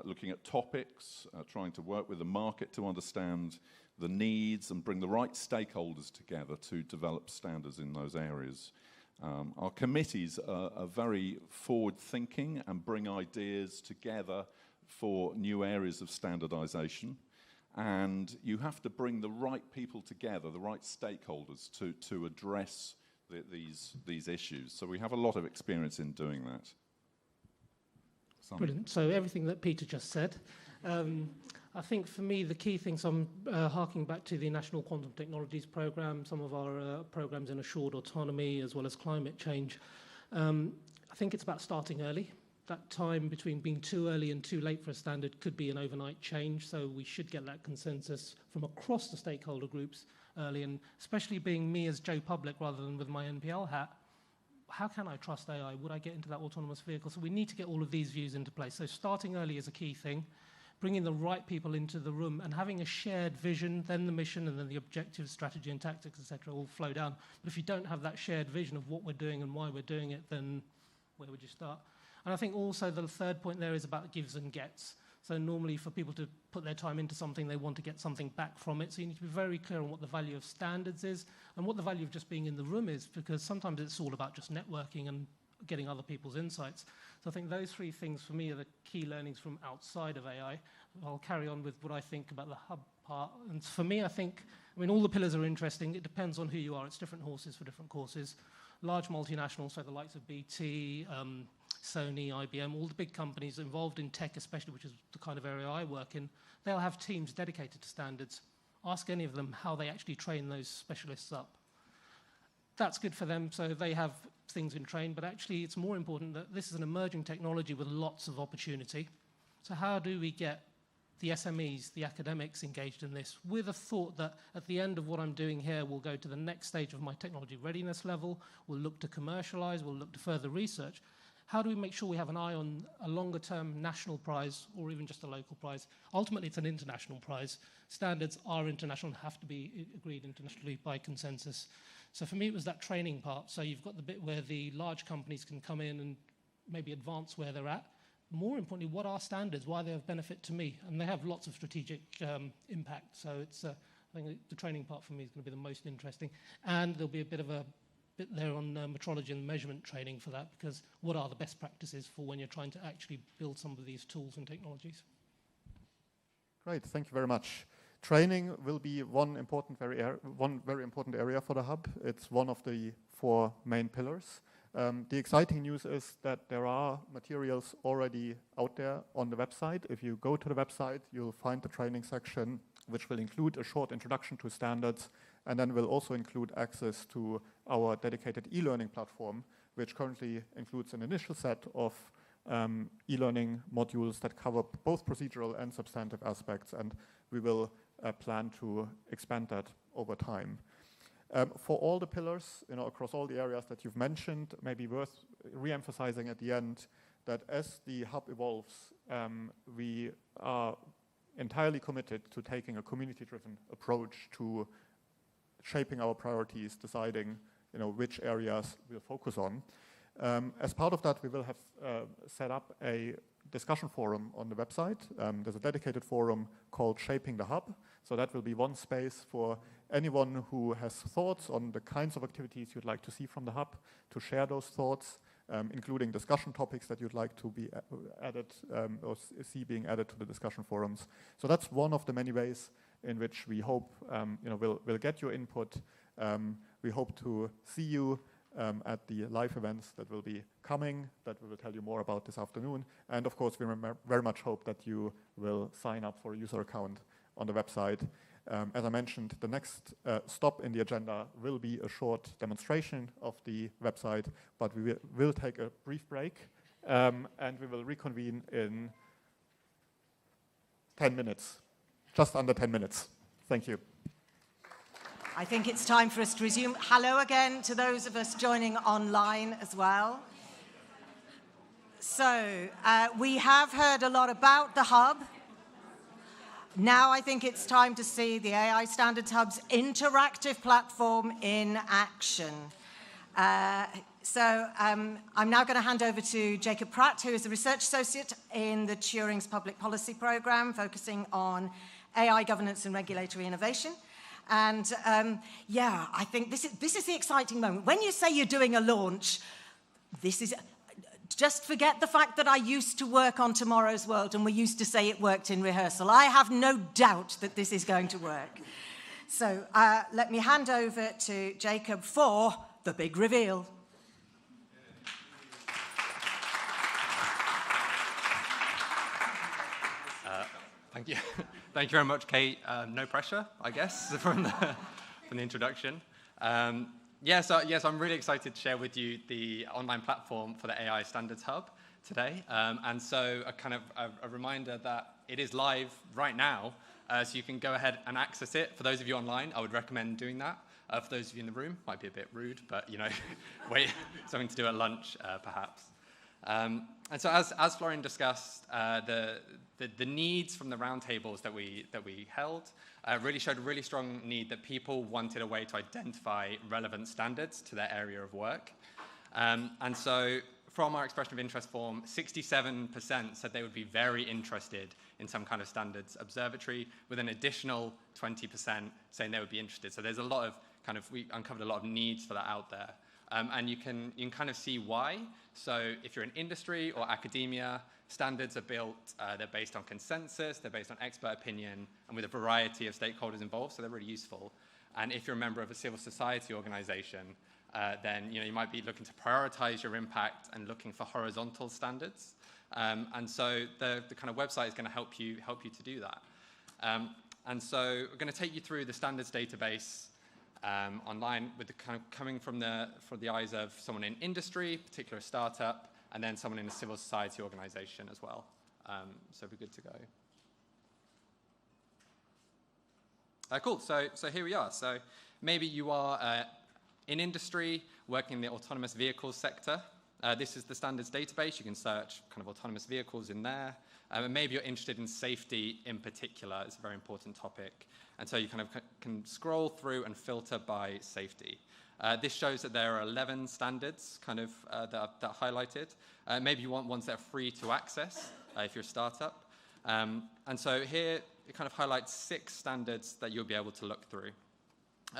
looking at topics, trying to work with the market to understand the needs and bring the right stakeholders together to develop standards in those areas. Our committees are very forward-thinking and bring ideas together for new areas of standardization. And you have to bring the right people together, the right stakeholders to address these issues. So we have a lot of experience in doing that. Brilliant. So everything that Peter just said. I think for me, the key things, I'm harking back to the National Quantum Technologies Programme, some of our programmes in assured autonomy, as well as climate change. I think it's about starting early. That time between being too early and too late for a standard could be an overnight change, so we should get that consensus from across the stakeholder groups early, and especially being me as Joe Public rather than with my NPL hat, how can I trust AI? Would I get into that autonomous vehicle? So we need to get all of these views into place. So starting early is a key thing, bringing the right people into the room and having a shared vision, then the mission, and then the objectives, strategy and tactics, etc., all flow down. But if you don't have that shared vision of what we're doing and why we're doing it, then where would you start? And I think also the third point there is about gives and gets. So normally for people to put their time into something, they want to get something back from it. So you need to be very clear on what the value of standards is and what the value of just being in the room is, because sometimes it's all about just networking and getting other people's insights. So I think those three things for me are the key learnings from outside of AI. I'll carry on with what I think about the hub part. And for me, I mean, all the pillars are interesting. It depends on who you are. It's different horses for different courses. Large multinationals, so the likes of BT, Sony, IBM, all the big companies involved in tech especially, which is the kind of area I work in, they'll have teams dedicated to standards. Ask any of them how they actually train those specialists up. That's good for them, so they have things in train, but actually it's more important that this is an emerging technology with lots of opportunity. So how do we get the SMEs, the academics engaged in this with a thought that at the end of what I'm doing here, we'll go to the next stage of my technology readiness level, we'll look to commercialize, we'll look to further research. How do we make sure we have an eye on a longer-term national prize or even just a local prize? Ultimately, it's an international prize. Standards are international and have to be agreed internationally by consensus. So for me, it was that training part. So you've got the bit where the large companies can come in and maybe advance where they're at. More importantly, what are standards? Why are they of benefit to me? And they have lots of strategic impact. So it's, I think the training part for me is going to be the most interesting. And there'll be a bit there on metrology and measurement training for that, because what are the best practices for when you're trying to actually build some of these tools and technologies? Great, thank you very much. Training will be one very important area for the hub. It's one of the 4 main pillars. The exciting news is that there are materials already out there on the website. If you go to the website, you'll find the training section, which will include a short introduction to standards, and then will also include access to our dedicated e-learning platform, which currently includes an initial set of e-learning modules that cover both procedural and substantive aspects, and we will plan to expand that over time. For all the pillars, across all the areas that you've mentioned, maybe worth re-emphasizing at the end that as the hub evolves, we are entirely committed to taking a community-driven approach to shaping our priorities, deciding which areas we'll focus on. As part of that, we will have set up a discussion forum on the website. There's a dedicated forum called Shaping the Hub. So that will be one space for anyone who has thoughts on the kinds of activities you'd like to see from the hub to share those thoughts, including discussion topics that you'd like to be added or see being added to the discussion forums. So that's one of the many ways in which we hope we'll get your input. We hope to see you at the live events that will be coming, that we will tell you more about this afternoon. And of course, we very much hope that you will sign up for a user account on the website. As I mentioned, the next stop in the agenda will be a short demonstration of the website, but we will take a brief break, and we will reconvene in 10 minutes, just under 10 minutes. Thank you. I think it's time for us to resume. Hello again to those of us joining online as well. So we have heard a lot about the hub. Now I think it's time to see the AI Standards Hub's interactive platform in action. I'm now going to hand over to Jacob Pratt, who is a research associate in the Turing's Public Policy Programme, focusing on AI governance and regulatory innovation. And I think this is the exciting moment. When you say you're doing a launch, just forget the fact that I used to work on Tomorrow's World and we used to say it worked in rehearsal. I have no doubt that this is going to work. So let me hand over to Jacob for the big reveal. Thank you. Thank you very much, Kate. No pressure, I guess, from the introduction. Yes, I'm really excited to share with you the online platform for the AI Standards Hub today. And so a reminder that it is live right now, so you can go ahead and access it. For those of you online, I would recommend doing that. For those of you in the room, might be a bit rude, but wait, something to do at lunch, perhaps. And so as Florian discussed, the needs from the roundtables that we held really showed a really strong need that people wanted a way to identify relevant standards to their area of work. And so from our expression of interest form, 67% said they would be very interested in some kind of standards observatory, with an additional 20% saying they would be interested. So there's a lot of we uncovered a lot of needs for that out there. And you can kind of see why. So if you're in industry or academia, standards are built, they're based on consensus, they're based on expert opinion, and with a variety of stakeholders involved, so they're really useful. And if you're a member of a civil society organization, then you might be looking to prioritize your impact and looking for horizontal standards. And so the kind of website is going to help you to do that. And so we're going to take you through the standards database online, with the kind of coming from the eyes of someone in industry, particular startup, and then someone in a civil society organization as well. So we're good to go. Cool. So here we are. So maybe you are in industry, working in the autonomous vehicles sector. This is the standards database. You can search kind of autonomous vehicles in there. And maybe you're interested in safety in particular. It's a very important topic. And so you kind of can scroll through and filter by safety. This shows that there are 11 standards that are highlighted. Maybe you want ones that are free to access if you're a startup. And so here it kind of highlights 6 standards that you'll be able to look through.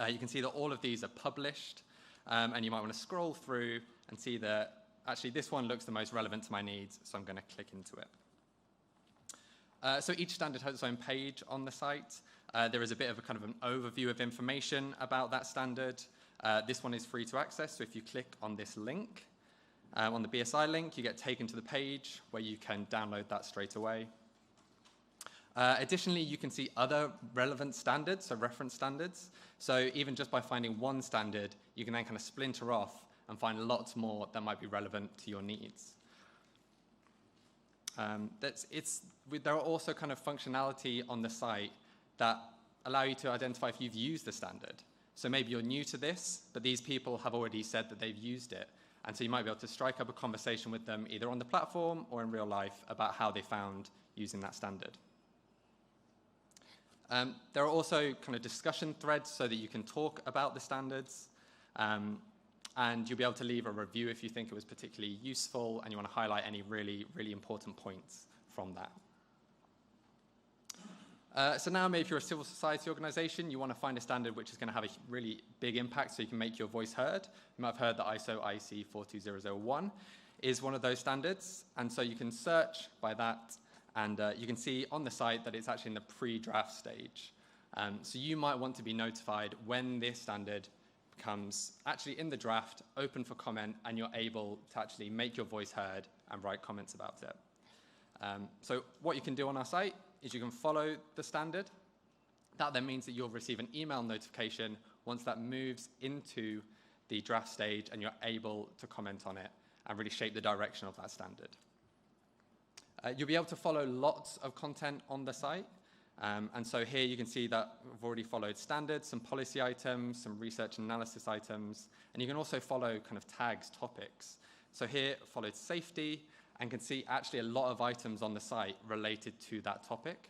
You can see that all of these are published, and you might want to scroll through and see that actually this one looks the most relevant to my needs, so I'm going to click into it. So each standard has its own page on the site. There is a bit of a kind of an overview of information about that standard. This one is free to access, so if you click on this link, on the BSI link, you get taken to the page where you can download that straight away. Additionally, you can see other relevant standards, so reference standards. So even just by finding one standard, you can then kind of splinter off and find lots more that might be relevant to your needs. There are also kind of functionality on the site that allow you to identify if you've used the standard. So maybe you're new to this, but these people have already said that they've used it. And so you might be able to strike up a conversation with them either on the platform or in real life about how they found using that standard. There are also kind of discussion threads so that you can talk about the standards. And you'll be able to leave a review if you think it was particularly useful and you want to highlight any really, really important points from that. So now maybe if you're a civil society organization, you want to find a standard which is going to have a really big impact so you can make your voice heard. You might have heard that ISO IEC 42001 is one of those standards. And so you can search by that, and you can see on the site that it's actually in the pre-draft stage. So you might want to be notified when this standard becomes actually in the draft, open for comment, and you're able to actually make your voice heard and write comments about it. So what you can do on our site is you can follow the standard. That then means that you'll receive an email notification once that moves into the draft stage and you're able to comment on it and really shape the direction of that standard. You'll be able to follow lots of content on the site. And so here you can see that we've already followed standards, some policy items, some research and analysis items, and you can also follow kind of tags, topics. So here followed safety, and can see actually a lot of items on the site related to that topic.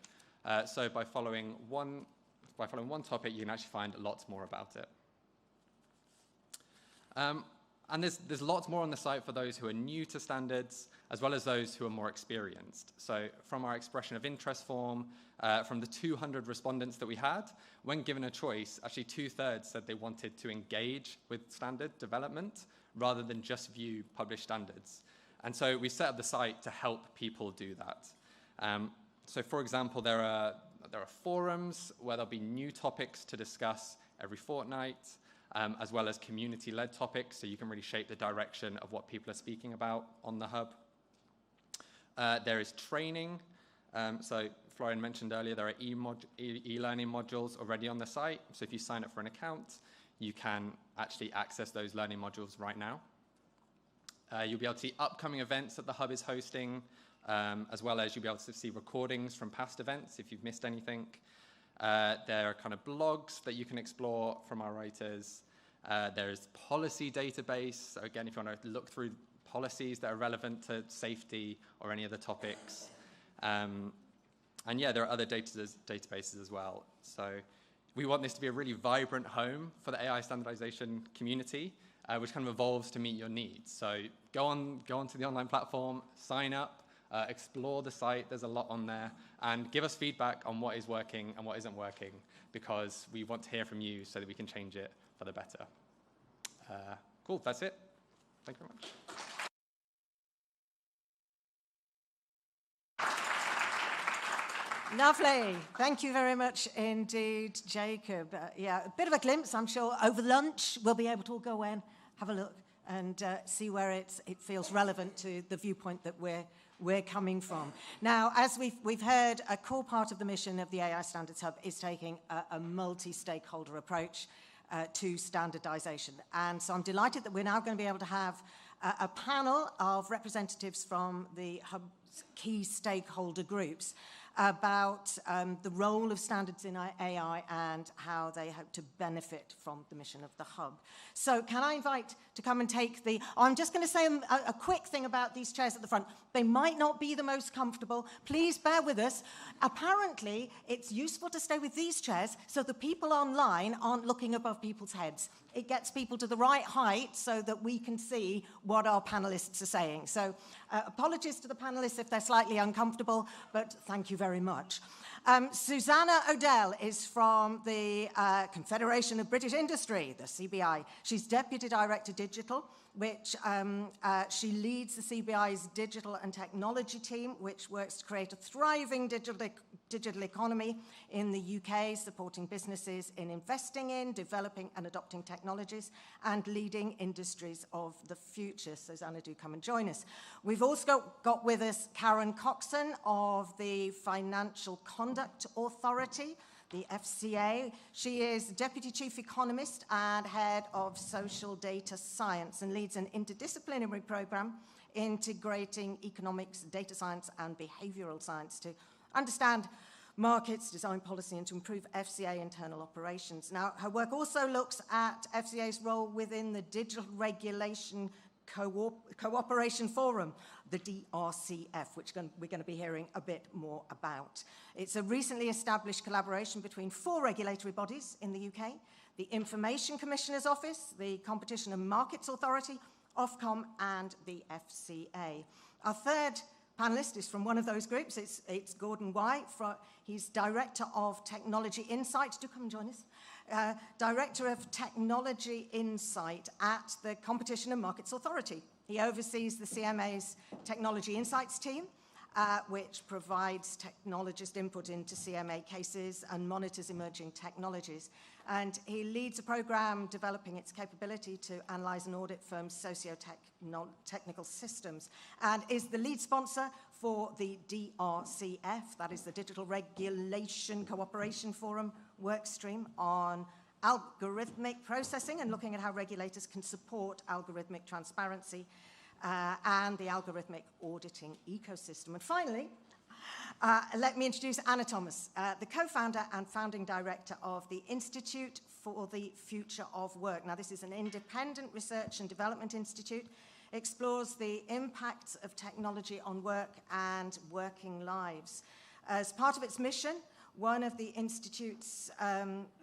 So by following one topic, you can actually find lots more about it. And there's lots more on the site for those who are new to standards, as well as those who are more experienced. So from our expression of interest form, from the 200 respondents that we had, when given a choice, actually 2/3 said they wanted to engage with standard development rather than just view published standards. And so we set up the site to help people do that. So for example, there are forums where there'll be new topics to discuss every fortnight, as well as community-led topics, so you can really shape the direction of what people are speaking about on the hub. There is training. So Florian mentioned earlier, there are e-learning modules already on the site. So if you sign up for an account, you can actually access those learning modules right now. You'll be able to see upcoming events that the hub is hosting, as well as you'll be able to see recordings from past events if you've missed anything. There are kind of blogs that you can explore from our writers. There's policy database. So again, if you want to look through policies that are relevant to safety or any other topics. And yeah, there are other databases as well. So we want this to be a really vibrant home for the AI standardization community, which kind of evolves to meet your needs. So go onto the online platform, sign up, explore the site. There's a lot on there, and give us feedback on what is working and what isn't working, because we want to hear from you so that we can change it for the better. Cool, that's it. Thank you very much. Lovely. Thank you very much indeed, Jacob. Yeah, a bit of a glimpse, I'm sure. Over lunch, we'll be able to all go in, have a look, and see where it feels relevant to the viewpoint that we're coming from. Now, as we've heard, a core part of the mission of the AI Standards Hub is taking a multi-stakeholder approach to standardization. And so I'm delighted that we're now going to be able to have a panel of representatives from the Hub's key stakeholder groups about the role of standards in AI and how they hope to benefit from the mission of the Hub. So can I invite to come and take the... I'm just going to say a quick thing about these chairs at the front. They might not be the most comfortable. Please bear with us. Apparently, it's useful to stay with these chairs so the people online aren't looking above people's heads. It gets people to the right height so that we can see what our panelists are saying. So apologies to the panelists if they're slightly uncomfortable, but thank you very much. Susanna Odell is from the Confederation of British Industry, the CBI. She's Deputy Director Digital, which she leads the CBI's digital and technology team, which works to create a thriving digital economy in the UK, supporting businesses in investing in, developing and adopting technologies, and leading industries of the future. So, Zanna, do come and join us. We've also got with us Karen Coxon of the Financial Conduct Authority, the FCA. She is Deputy Chief Economist and Head of Social Data Science and leads an interdisciplinary program integrating economics, data science, and behavioral science to understand markets, design policy, and to improve FCA internal operations. Now, her work also looks at FCA's role within the Digital Regulation Cooperation Forum, the DRCF, which we're going to be hearing a bit more about. It's a recently established collaboration between 4 regulatory bodies in the UK, the Information Commissioner's Office, the Competition and Markets Authority, Ofcom, and the FCA. Our third panelist is from one of those groups. It's Gordon White. He's Director of Technology Insight. Do come and join us. Director of Technology Insight at the Competition and Markets Authority. He oversees the CMA's Technology Insights team, which provides technologist input into CMA cases and monitors emerging technologies. And he leads a program developing its capability to analyze and audit firms' socio-technical systems, and is the lead sponsor for the DRCF, that is the Digital Regulation Cooperation Forum workstream on algorithmic processing and looking at how regulators can support algorithmic transparency and the algorithmic auditing ecosystem. And finally, let me introduce Anna Thomas, the co-founder and founding director of the Institute for the Future of Work. Now, this is an independent research and development institute, explores the impacts of technology on work and working lives. As part of its mission, one of the Institute's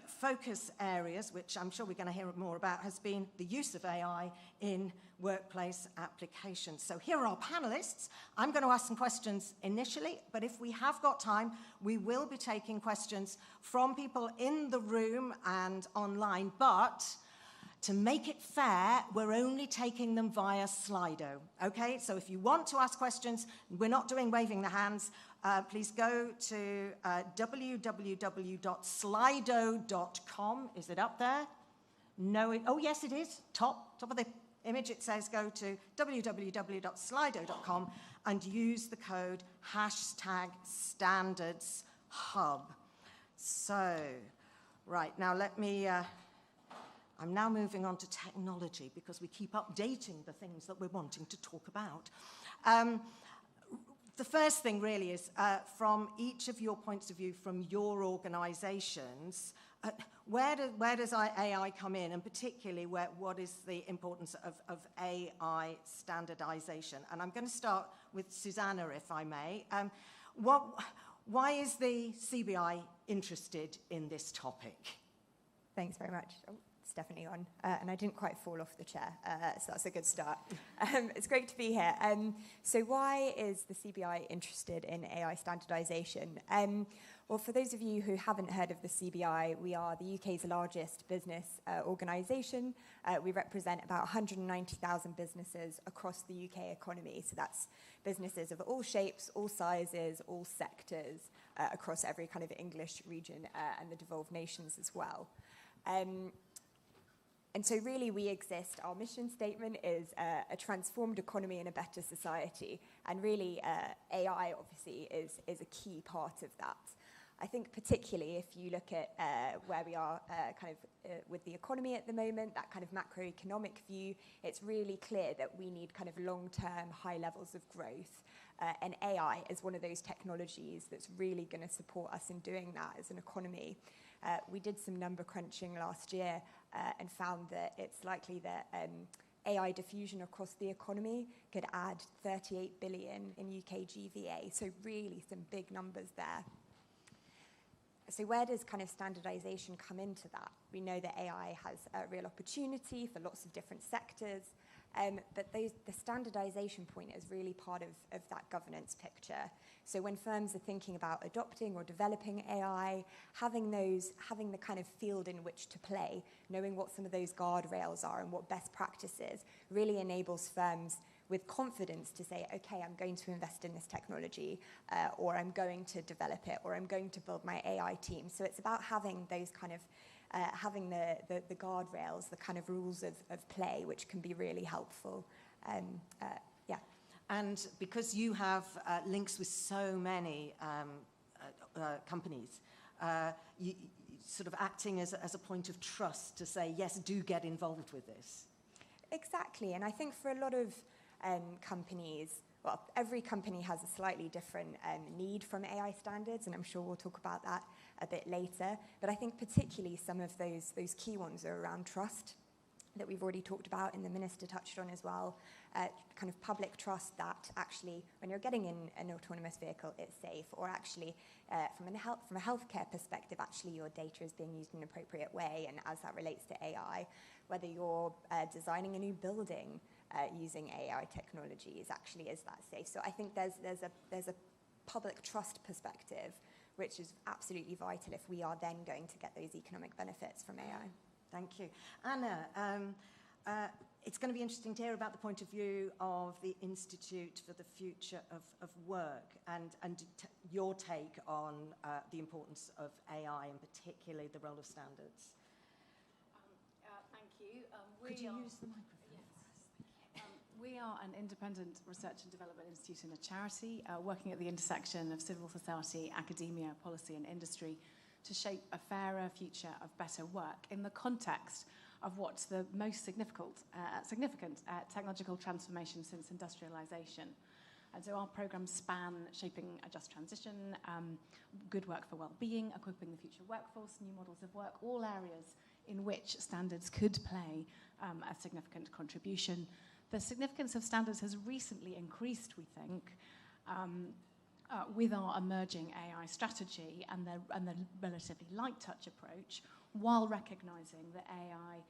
focus areas, which I'm sure we're going to hear more about, has been the use of AI in workplace applications. So here are our panelists. I'm going to ask some questions initially, but if we have got time, we will be taking questions from people in the room and online, but to make it fair, we're only taking them via Slido, okay? So if you want to ask questions, we're not doing waving the hands. Please go to www.slido.com. Is it up there? No, oh yes it is, top of the image. It says go to www.slido.com and use the code #StandardsHub. So, right, now let me, I'm now moving on to technology because we keep updating the things that we're wanting to talk about. The first thing really is, from each of your points of view, from your organizations, where does AI come in, and particularly what is the importance of AI standardization? And I'm going to start with Susanna, if I may. Why is the CBI interested in this topic? Thanks very much. Oh, it's definitely on. And I didn't quite fall off the chair, so that's a good start. It's great to be here. So why is the CBI interested in AI standardization? Well, for those of you who haven't heard of the CBI, we are the UK's largest business organisation. We represent about 190,000 businesses across the UK economy. So that's businesses of all shapes, all sizes, all sectors, across every kind of English region and the devolved nations as well. And so really we exist, our mission statement is a transformed economy and a better society. And really AI obviously is a key part of that. I think particularly if you look at where we are with the economy at the moment, that kind of macroeconomic view, it's really clear that we need kind of long-term high levels of growth. And AI is one of those technologies that's really going to support us in doing that as an economy. We did some number crunching last year and found that it's likely that AI diffusion across the economy could add 38 billion in UK GVA. So really some big numbers there. So where does kind of standardization come into that? We know that AI has a real opportunity for lots of different sectors, but the standardization point is really part of that governance picture. So when firms are thinking about adopting or developing AI, having the kind of field in which to play, knowing what some of those guardrails are and what best practices, really enables firms with confidence to say, okay, I'm going to invest in this technology, or I'm going to develop it, or I'm going to build my AI team. So it's about having those kind of, having the guardrails, the kind of rules of play, which can be really helpful. Yeah. And because you have links with so many companies, you sort of acting as a point of trust to say, yes, do get involved with this. Exactly, and I think for a lot of companies, well, every company has a slightly different need from AI standards, and I'm sure we'll talk about that a bit later. But I think particularly some of those key ones are around trust that we've already talked about, and the Minister touched on as well. Kind of public trust that actually, when you're getting in an autonomous vehicle, it's safe, or actually, from a healthcare perspective, actually your data is being used in an appropriate way, and as that relates to AI, whether you're designing a new building using AI technologies, actually is that safe? So I think there's a public trust perspective, which is absolutely vital if we are then going to get those economic benefits from AI. Thank you. Anna, it's going to be interesting to hear about the point of view of the Institute for the Future of Work and your take on the importance of AI and particularly the role of standards. Thank you. Could you use the microphone? Yes. We are an independent research and development institute and a charity working at the intersection of civil society, academia, policy and industry to shape a fairer future of better work in the context of what's the most significant technological transformation since industrialization. And so our programs span shaping a just transition, good work for well-being, equipping the future workforce, new models of work, all areas in which standards could play a significant contribution. The significance of standards has recently increased, we think, with our emerging AI strategy and the relatively light touch approach, while recognizing that AI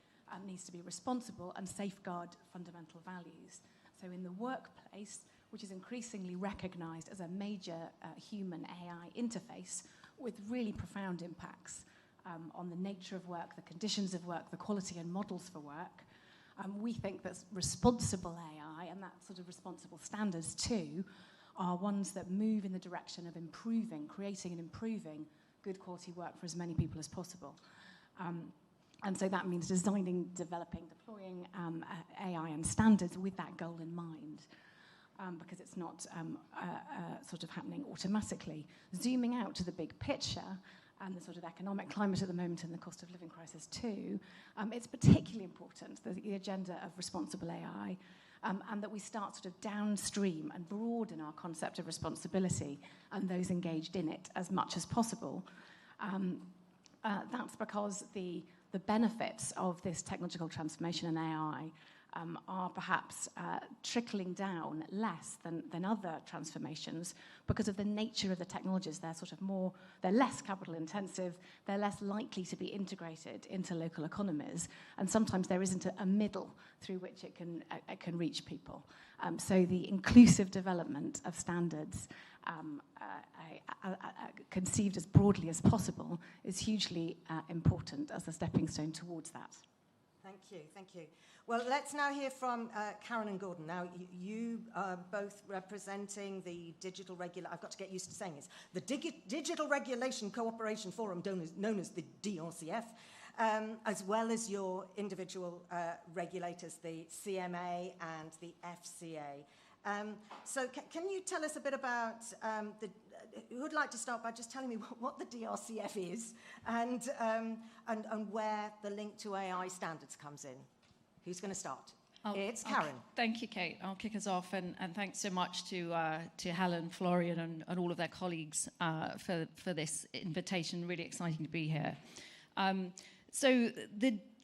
needs to be responsible and safeguard fundamental values. So in the workplace, which is increasingly recognized as a major human-AI interface with really profound impacts on the nature of work, the conditions of work, the quality and models for work, we think that responsible AI and that sort of responsible standards too are ones that move in the direction of improving, creating and improving good quality work for as many people as possible. And so that means designing, developing, deploying AI and standards with that goal in mind, because it's not sort of happening automatically. Zooming out to the big picture and the sort of economic climate at the moment and the cost of living crisis too, it's particularly important, the agenda of responsible AI, and that we start sort of downstream and broaden our concept of responsibility and those engaged in it as much as possible. That's because the benefits of this technological transformation in AI are perhaps trickling down less than other transformations because of the nature of the technologies. They're sort of they're less capital intensive, they're less likely to be integrated into local economies, and sometimes there isn't a middle through which it can reach people. So the inclusive development of standards conceived as broadly as possible is hugely important as a stepping stone towards that. Thank you. Well, let's now hear from Karen and Gordon. Now, you are both representing the Digital I've got to get used to saying this, the Digital Regulation Cooperation Forum, known as the DRCF, as well as your individual regulators, the CMA and the FCA. So can you tell us a bit about who would like to start by just telling me what the DRCF is and where the link to AI standards comes in? Who's going to start? It's Karen. Thank you, Kate. I'll kick us off, and thanks so much to Helen, Florian, and all of their colleagues for this invitation. Really exciting to be here. So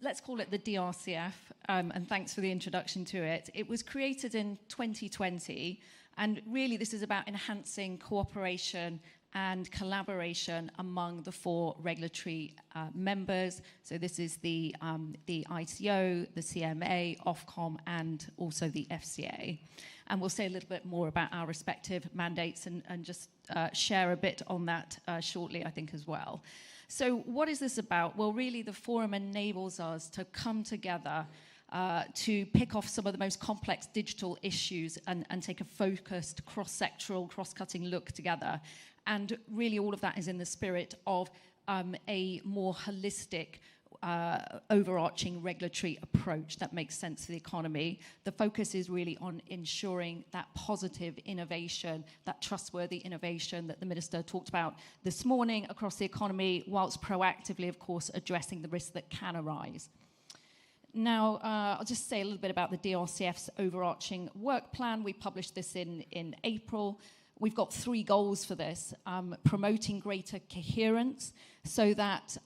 let's call it the DRCF, and thanks for the introduction to it. It was created in 2020, and really this is about enhancing cooperation and collaboration among the 4 regulatory members. So this is the ICO, the CMA, Ofcom, and also the FCA. And we'll say a little bit more about our respective mandates and just share a bit on that shortly, I think, as well. So what is this about? Well, really, the forum enables us to come together to pick off some of the most complex digital issues and take a focused, cross-sectoral, cross-cutting look together. And really all of that is in the spirit of a more holistic, overarching regulatory approach that makes sense for the economy. The focus is really on ensuring that positive innovation, that trustworthy innovation that the Minister talked about this morning across the economy, whilst proactively, of course, addressing the risks that can arise. Now, I'll just say a little bit about the DRCF's overarching work plan. We published this in April. We've got 3 goals for this. Promoting greater coherence so that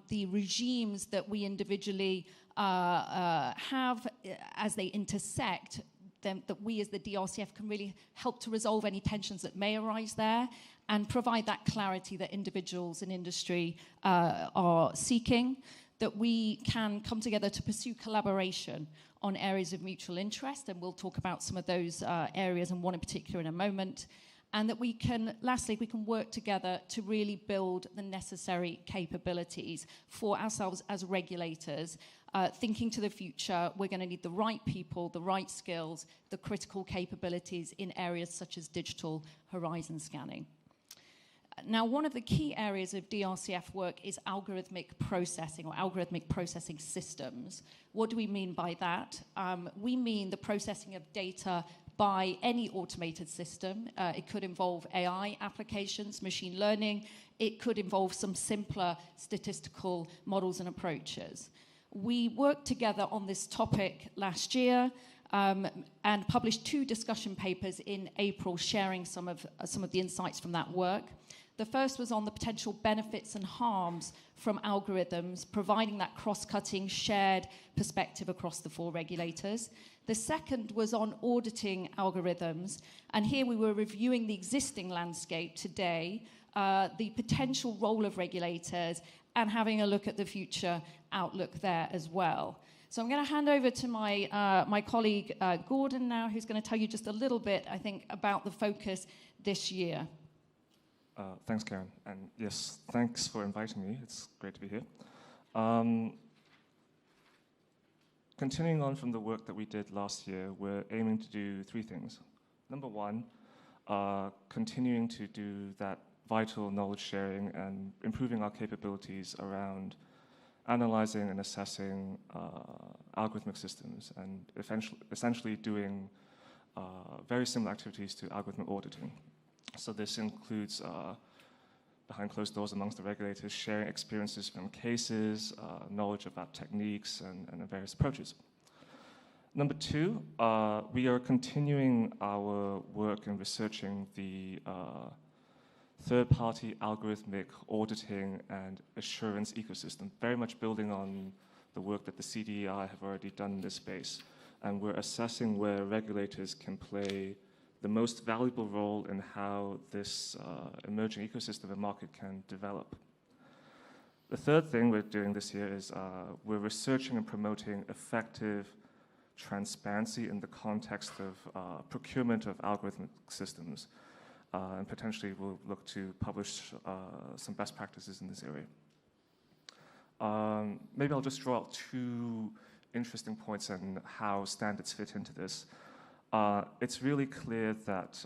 the regimes that we individually have as they intersect, that we as the DRCF can really help to resolve any tensions that may arise there and provide that clarity that individuals in industry are seeking, that we can come together to pursue collaboration on areas of mutual interest, and we'll talk about some of those areas and one in particular in a moment, and that we can, lastly, we can work together to really build the necessary capabilities for ourselves as regulators. Thinking to the future, we're going to need the right people, the right skills, the critical capabilities in areas such as digital horizon scanning. Now, one of the key areas of DRCF work is algorithmic processing or algorithmic processing systems. What do we mean by that? We mean the processing of data by any automated system. It could involve AI applications, machine learning. It could involve some simpler statistical models and approaches. We worked together on this topic last year and published 2 discussion papers in April sharing some of the insights from that work. The first was on the potential benefits and harms from algorithms, providing that cross-cutting, shared perspective across the 4 regulators. The second was on auditing algorithms, and here we were reviewing the existing landscape today, the potential role of regulators, and having a look at the future outlook there as well. So I'm going to hand over to my colleague Gordon now, who's going to tell you just a little bit, I think, about the focus this year. Thanks, Karen. And yes, thanks for inviting me. It's great to be here. Continuing on from the work that we did last year, we're aiming to do 3 things. Number 1, continuing to do that vital knowledge sharing and improving our capabilities around analyzing and assessing algorithmic systems and essentially doing very similar activities to algorithmic auditing. So this includes, behind closed doors amongst the regulators, sharing experiences from cases, knowledge about techniques and various approaches. Number 2, we are continuing our work in researching the third-party algorithmic auditing and assurance ecosystem, very much building on the work that the CDEI have already done in this space. And we're assessing where regulators can play the most valuable role in how this emerging ecosystem and market can develop. The third thing we're doing this year is we're researching and promoting effective transparency in the context of procurement of algorithmic systems. And potentially we'll look to publish some best practices in this area. Maybe I'll just draw out 2 interesting points on how standards fit into this. It's really clear that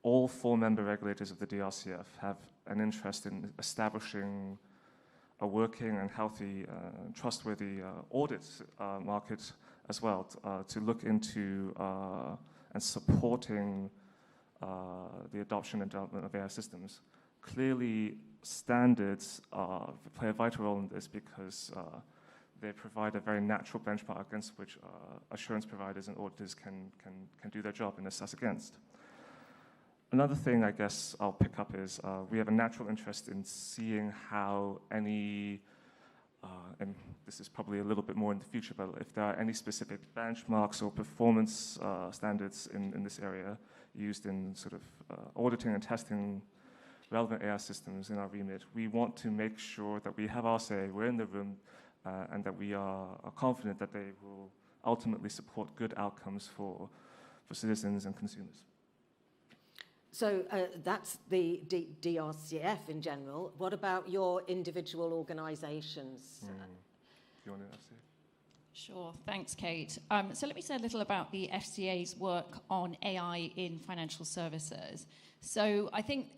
all 4 member regulators of the DRCF have an interest in establishing a working and healthy, trustworthy audit market as well, to look into and supporting the adoption and development of AI systems. Clearly, standards play a vital role in this because they provide a very natural benchmark against which assurance providers and auditors can do their job and assess against. Another thing I guess I'll pick up is we have a natural interest in seeing how any, and this is probably a little bit more in the future, but if there are any specific benchmarks or performance standards in this area used in sort of auditing and testing relevant AI systems in our remit. We want to make sure that we have our say, we're in the room, and that we are confident that they will ultimately support good outcomes for citizens and consumers. So that's the DRCF in general. What about your individual organisations? Do you want to say? Sure, thanks, Kate. So let me say a little about the FCA's work on AI in financial services. So I think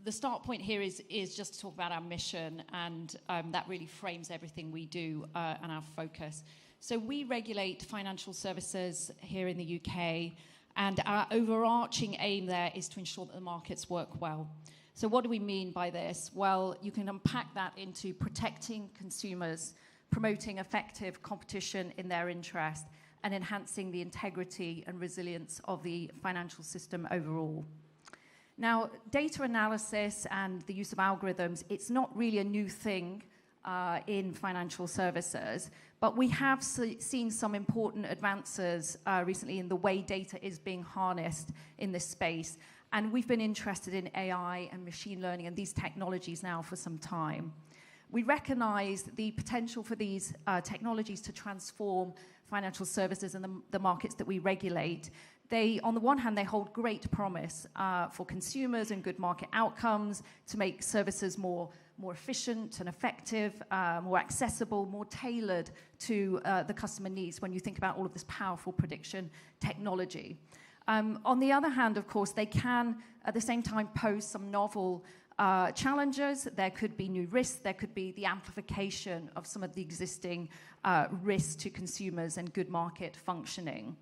the start point here is just to talk about our mission, and that really frames everything we do and our focus. So we regulate financial services here in the UK, and our overarching aim there is to ensure that the markets work well. So what do we mean by this? Well, you can unpack that into protecting consumers, promoting effective competition in their interest, and enhancing the integrity and resilience of the financial system overall. Now, data analysis and the use of algorithms, it's not really a new thing in financial services, but we have seen some important advances recently in the way data is being harnessed in this space. And we've been interested in AI and machine learning and these technologies now for some time. We recognize the potential for these technologies to transform financial services and the markets that we regulate. They, on the one hand, they hold great promise for consumers and good market outcomes to make services more efficient and effective, more accessible, more tailored to the customer needs when you think about all of this powerful prediction technology. On the other hand, of course, they can, at the same time, pose some novel challenges. There could be new risks. There could be the amplification of some of the existing risks to consumers and good market functioning.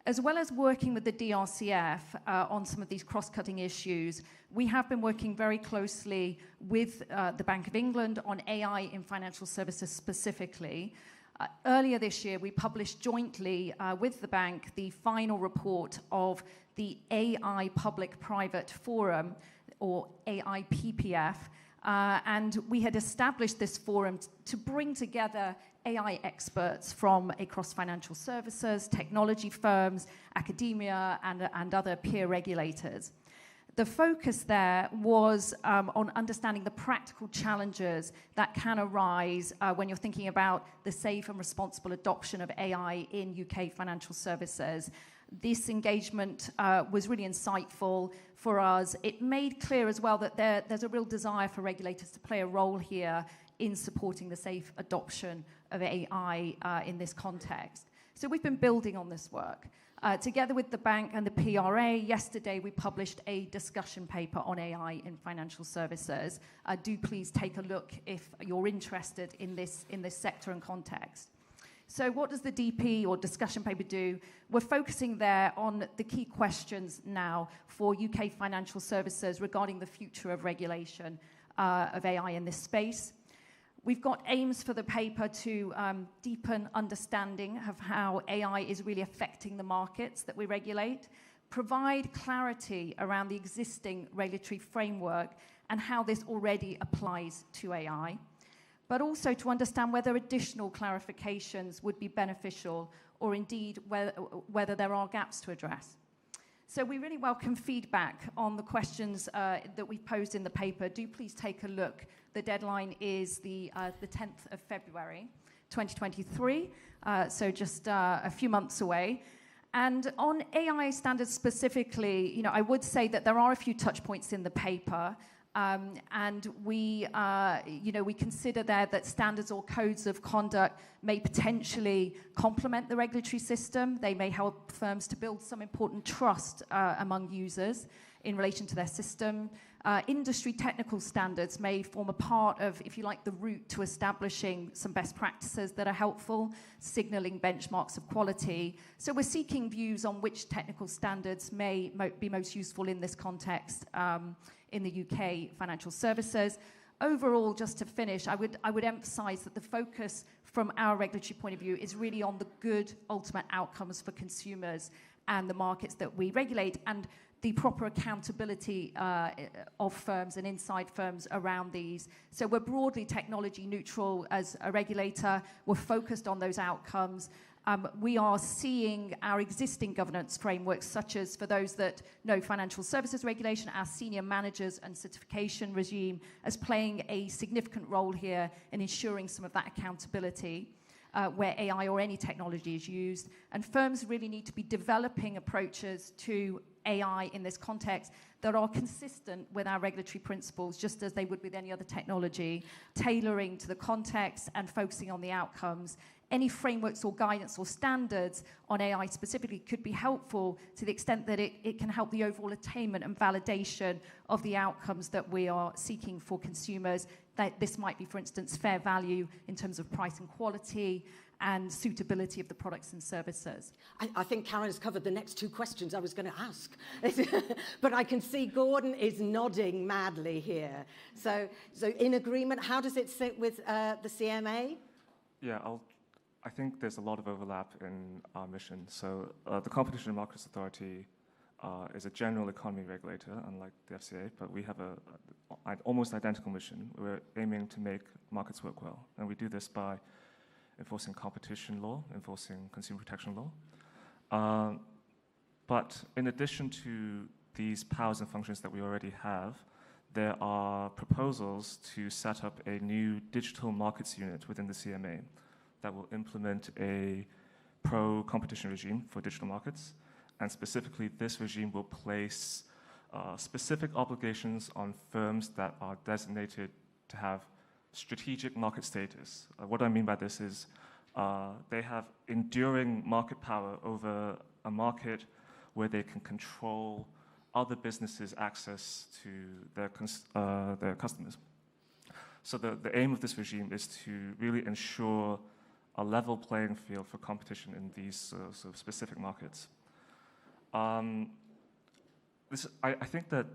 As well as working with the DRCF on some of these cross-cutting issues, we have been working very closely with the Bank of England on AI in financial services specifically. Earlier this year, we published jointly with the bank the final report of the AI Public-Private Forum, or AIPPF, and we had established this forum to bring together AI experts from across financial services, technology firms, academia, and other peer regulators. The focus there was on understanding the practical challenges that can arise when you're thinking about the safe and responsible adoption of AI in UK financial services. This engagement was really insightful for us. It made clear as well that there's a real desire for regulators to play a role here in supporting the safe adoption of AI in this context. So we've been building on this work. Together with the bank and the PRA, yesterday we published a discussion paper on AI in financial services. Do please take a look if you're interested in this sector and context. So what does the DP or discussion paper do? We're focusing there on the key questions now for UK financial services regarding the future of regulation of AI in this space. We've got aims for the paper to deepen understanding of how AI is really affecting the markets that we regulate, provide clarity around the existing regulatory framework and how this already applies to AI, but also to understand whether additional clarifications would be beneficial or indeed whether there are gaps to address. So we really welcome feedback on the questions that we posed in the paper. Do please take a look. The deadline is the 10th of February, 2023, so just a few months away. And on AI standards specifically, I would say that there are a few touch points in the paper. And we consider there that standards or codes of conduct may potentially complement the regulatory system. They may help firms to build some important trust among users in relation to their system. Industry technical standards may form a part of, if you like, the route to establishing some best practices that are helpful, signalling benchmarks of quality. So we're seeking views on which technical standards may be most useful in this context in the UK financial services. Overall, just to finish, I would emphasize that the focus from our regulatory point of view is really on the good ultimate outcomes for consumers and the markets that we regulate, and the proper accountability of firms and inside firms around these. So we're broadly technology neutral as a regulator. We're focused on those outcomes. We are seeing our existing governance frameworks, such as, for those that know financial services regulation, our senior managers and certification regime, as playing a significant role here in ensuring some of that accountability where AI or any technology is used. And firms really need to be developing approaches to AI in this context that are consistent with our regulatory principles, just as they would with any other technology, tailoring to the context and focusing on the outcomes. Any frameworks or guidance or standards on AI specifically could be helpful to the extent that it can help the overall attainment and validation of the outcomes that we are seeking for consumers. That this might be, for instance, fair value in terms of price and quality and suitability of the products and services. I think Karen has covered the next two questions I was going to ask. But I can see Gordon is nodding madly here. So in agreement, how does it sit with the CMA? Yeah, I think there's a lot of overlap in our mission. So the Competition and Markets Authority is a general economy regulator, unlike the FCA, but we have an almost identical mission. We're aiming to make markets work well, and we do this by enforcing competition law, enforcing consumer protection law. But in addition to these powers and functions that we already have, there are proposals to set up a new digital markets unit within the CMA that will implement a pro-competition regime for digital markets. And specifically, this regime will place specific obligations on firms that are designated to have strategic market status. What I mean by this is they have enduring market power over a market where they can control other businesses' access to their customers. So the aim of this regime is to really ensure a level playing field for competition in these sort of specific markets. I think that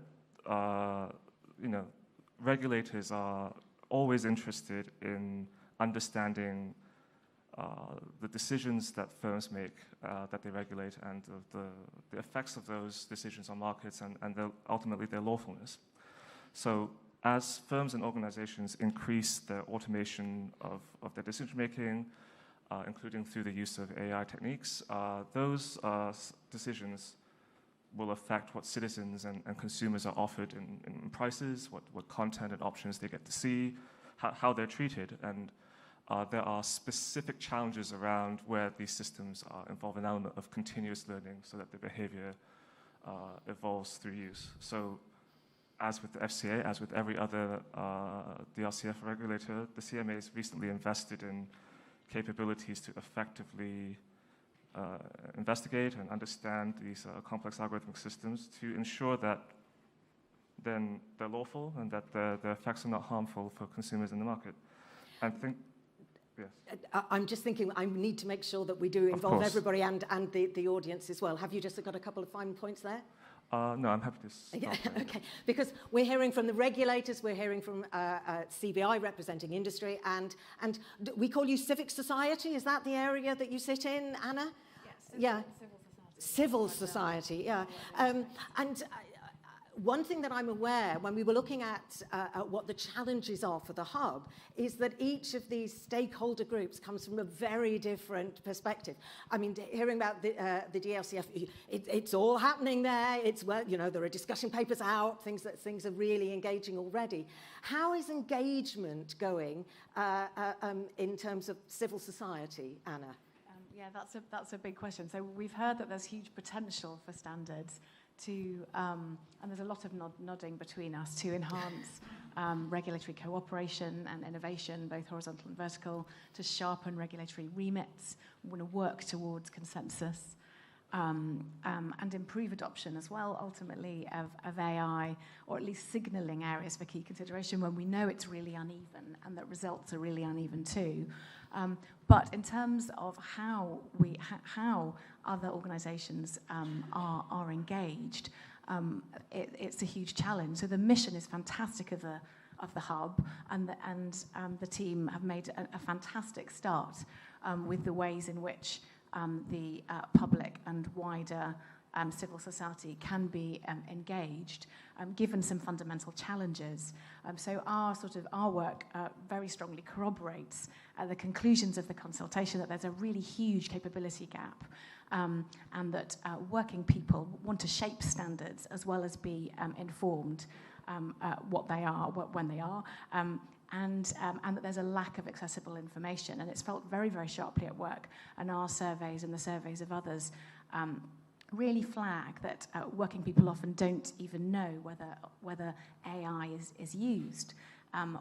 regulators are always interested in understanding the decisions that firms make, that they regulate, and the effects of those decisions on markets and ultimately their lawfulness. So as firms and organizations increase their automation of their decision making, including through the use of AI techniques, those decisions will affect what citizens and consumers are offered in prices, what content and options they get to see, how they're treated. And there are specific challenges around where these systems involve an element of continuous learning so that the behavior evolves through use. So as with the FCA, as with every other DRCF regulator, the CMA has recently invested in capabilities to effectively investigate and understand these complex algorithmic systems to ensure that then they're lawful and that the effects are not harmful for consumers in the market. Yes. I'm just thinking I need to make sure that we do involve everybody and the audience as well. Have you just got a couple of final points there? No, I'm happy to start. Yeah, okay, because we're hearing from the regulators, we're hearing from CBI representing industry, and we call you civic society. Is that the area that you sit in, Anna? Yes, civil society, yeah. And one thing that I'm aware, when we were looking at what the challenges are for the hub, is that each of these stakeholder groups comes from a very different perspective. I mean, hearing about the DLCF, it's all happening there. It's, well, there are discussion papers out, things are really engaging already. How is engagement going in terms of civil society, Anna? Yeah, that's a big question. So we've heard that there's huge potential for standards and there's a lot of nodding between us to enhance regulatory cooperation and innovation, both horizontal and vertical, to sharpen regulatory remits. We want to work towards consensus and improve adoption as well, ultimately, of AI, or at least signalling areas for key consideration when we know it's really uneven and that results are really uneven too. But in terms of how other organisations are engaged, it's a huge challenge. So the mission is fantastic of the hub, and the team have made a fantastic start with the ways in which the public and wider civil society can be engaged, given some fundamental challenges. So our work very strongly corroborates the conclusions of the consultation that there's a really huge capability gap, and that working people want to shape standards as well as be informed what they are, when they are, and that there's a lack of accessible information. And it's felt very, very sharply at work, and our surveys and the surveys of others really flag that working people often don't even know whether AI is used,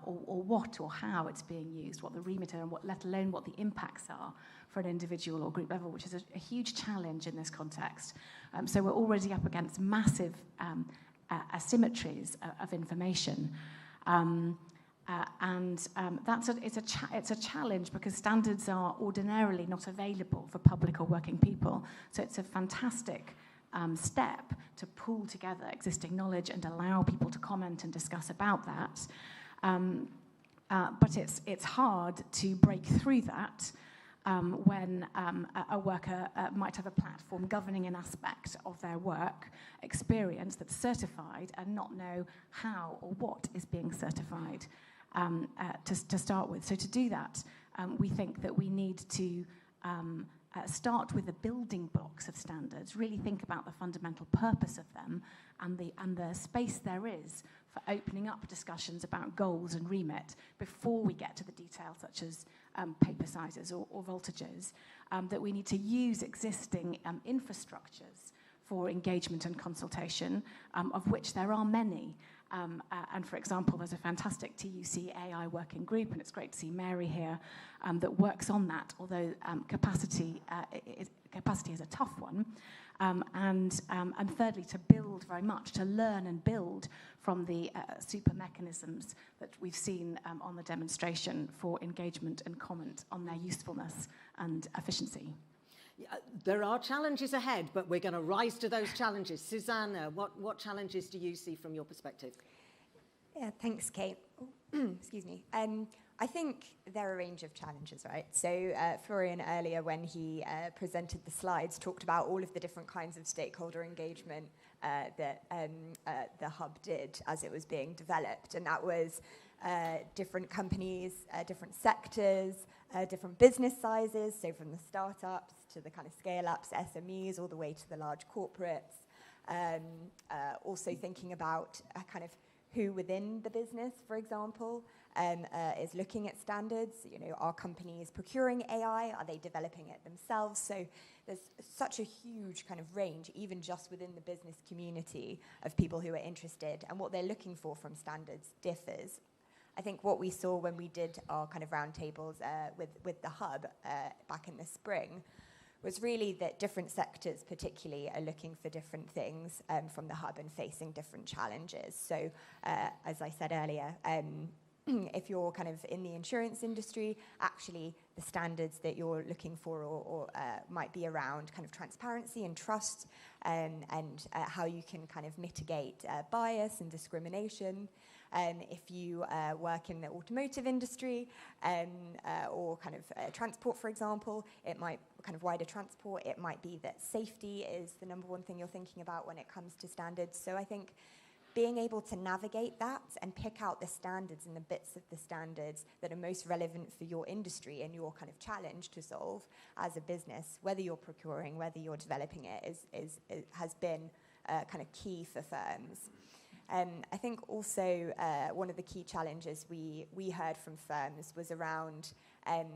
or what or how it's being used, what the remit is, and let alone what the impacts are for an individual or group level, which is a huge challenge in this context. So we're already up against massive asymmetries of information. It's a challenge because standards are ordinarily not available for public or working people. So it's a fantastic step to pull together existing knowledge and allow people to comment and discuss about that. But it's hard to break through that when a worker might have a platform governing an aspect of their work experience that's certified and not know how or what is being certified to start with. So to do that, we think that we need to start with the building blocks of standards, really think about the fundamental purpose of them and the space there is for opening up discussions about goals and remit before we get to the details such as paper sizes or voltages, that we need to use existing infrastructures for engagement and consultation, of which there are many. And for example, there's a fantastic TUC AI working group, and it's great to see Mary here, that works on that, although capacity is a tough one. And thirdly, to build very much, to learn and build from the super mechanisms that we've seen on the demonstration for engagement and comment on their usefulness and efficiency. There are challenges ahead, but we're going to rise to those challenges. Susanna, what challenges do you see from your perspective? Yeah, thanks, Kate. Excuse me. I think there are a range of challenges, right? So Florian earlier, when he presented the slides, talked about all of the different kinds of stakeholder engagement that the hub did as it was being developed. And that was different companies, different sectors, different business sizes, so from the startups to the kind of scale-ups, SMEs, all the way to the large corporates. Also thinking about kind of who within the business, for example, is looking at standards. You know, are companies procuring AI? Are they developing it themselves? So there's such a huge kind of range, even just within the business community, of people who are interested, and what they're looking for from standards differs. I think what we saw when we did our kind of roundtables with the hub back in the spring was really that different sectors particularly are looking for different things from the hub and facing different challenges. So as I said earlier, if you're kind of in the insurance industry, actually the standards that you're looking for or might be around kind of transparency and trust, and how you can kind of mitigate bias and discrimination. If you work in the automotive industry or kind of transport, for example, it might kind of wider transport, it might be that safety is the number one thing you're thinking about when it comes to standards. So I think being able to navigate that and pick out the standards and the bits of the standards that are most relevant for your industry and your kind of challenge to solve as a business, whether you're procuring, whether you're developing it, has been kind of key for firms. I think also one of the key challenges we heard from firms was around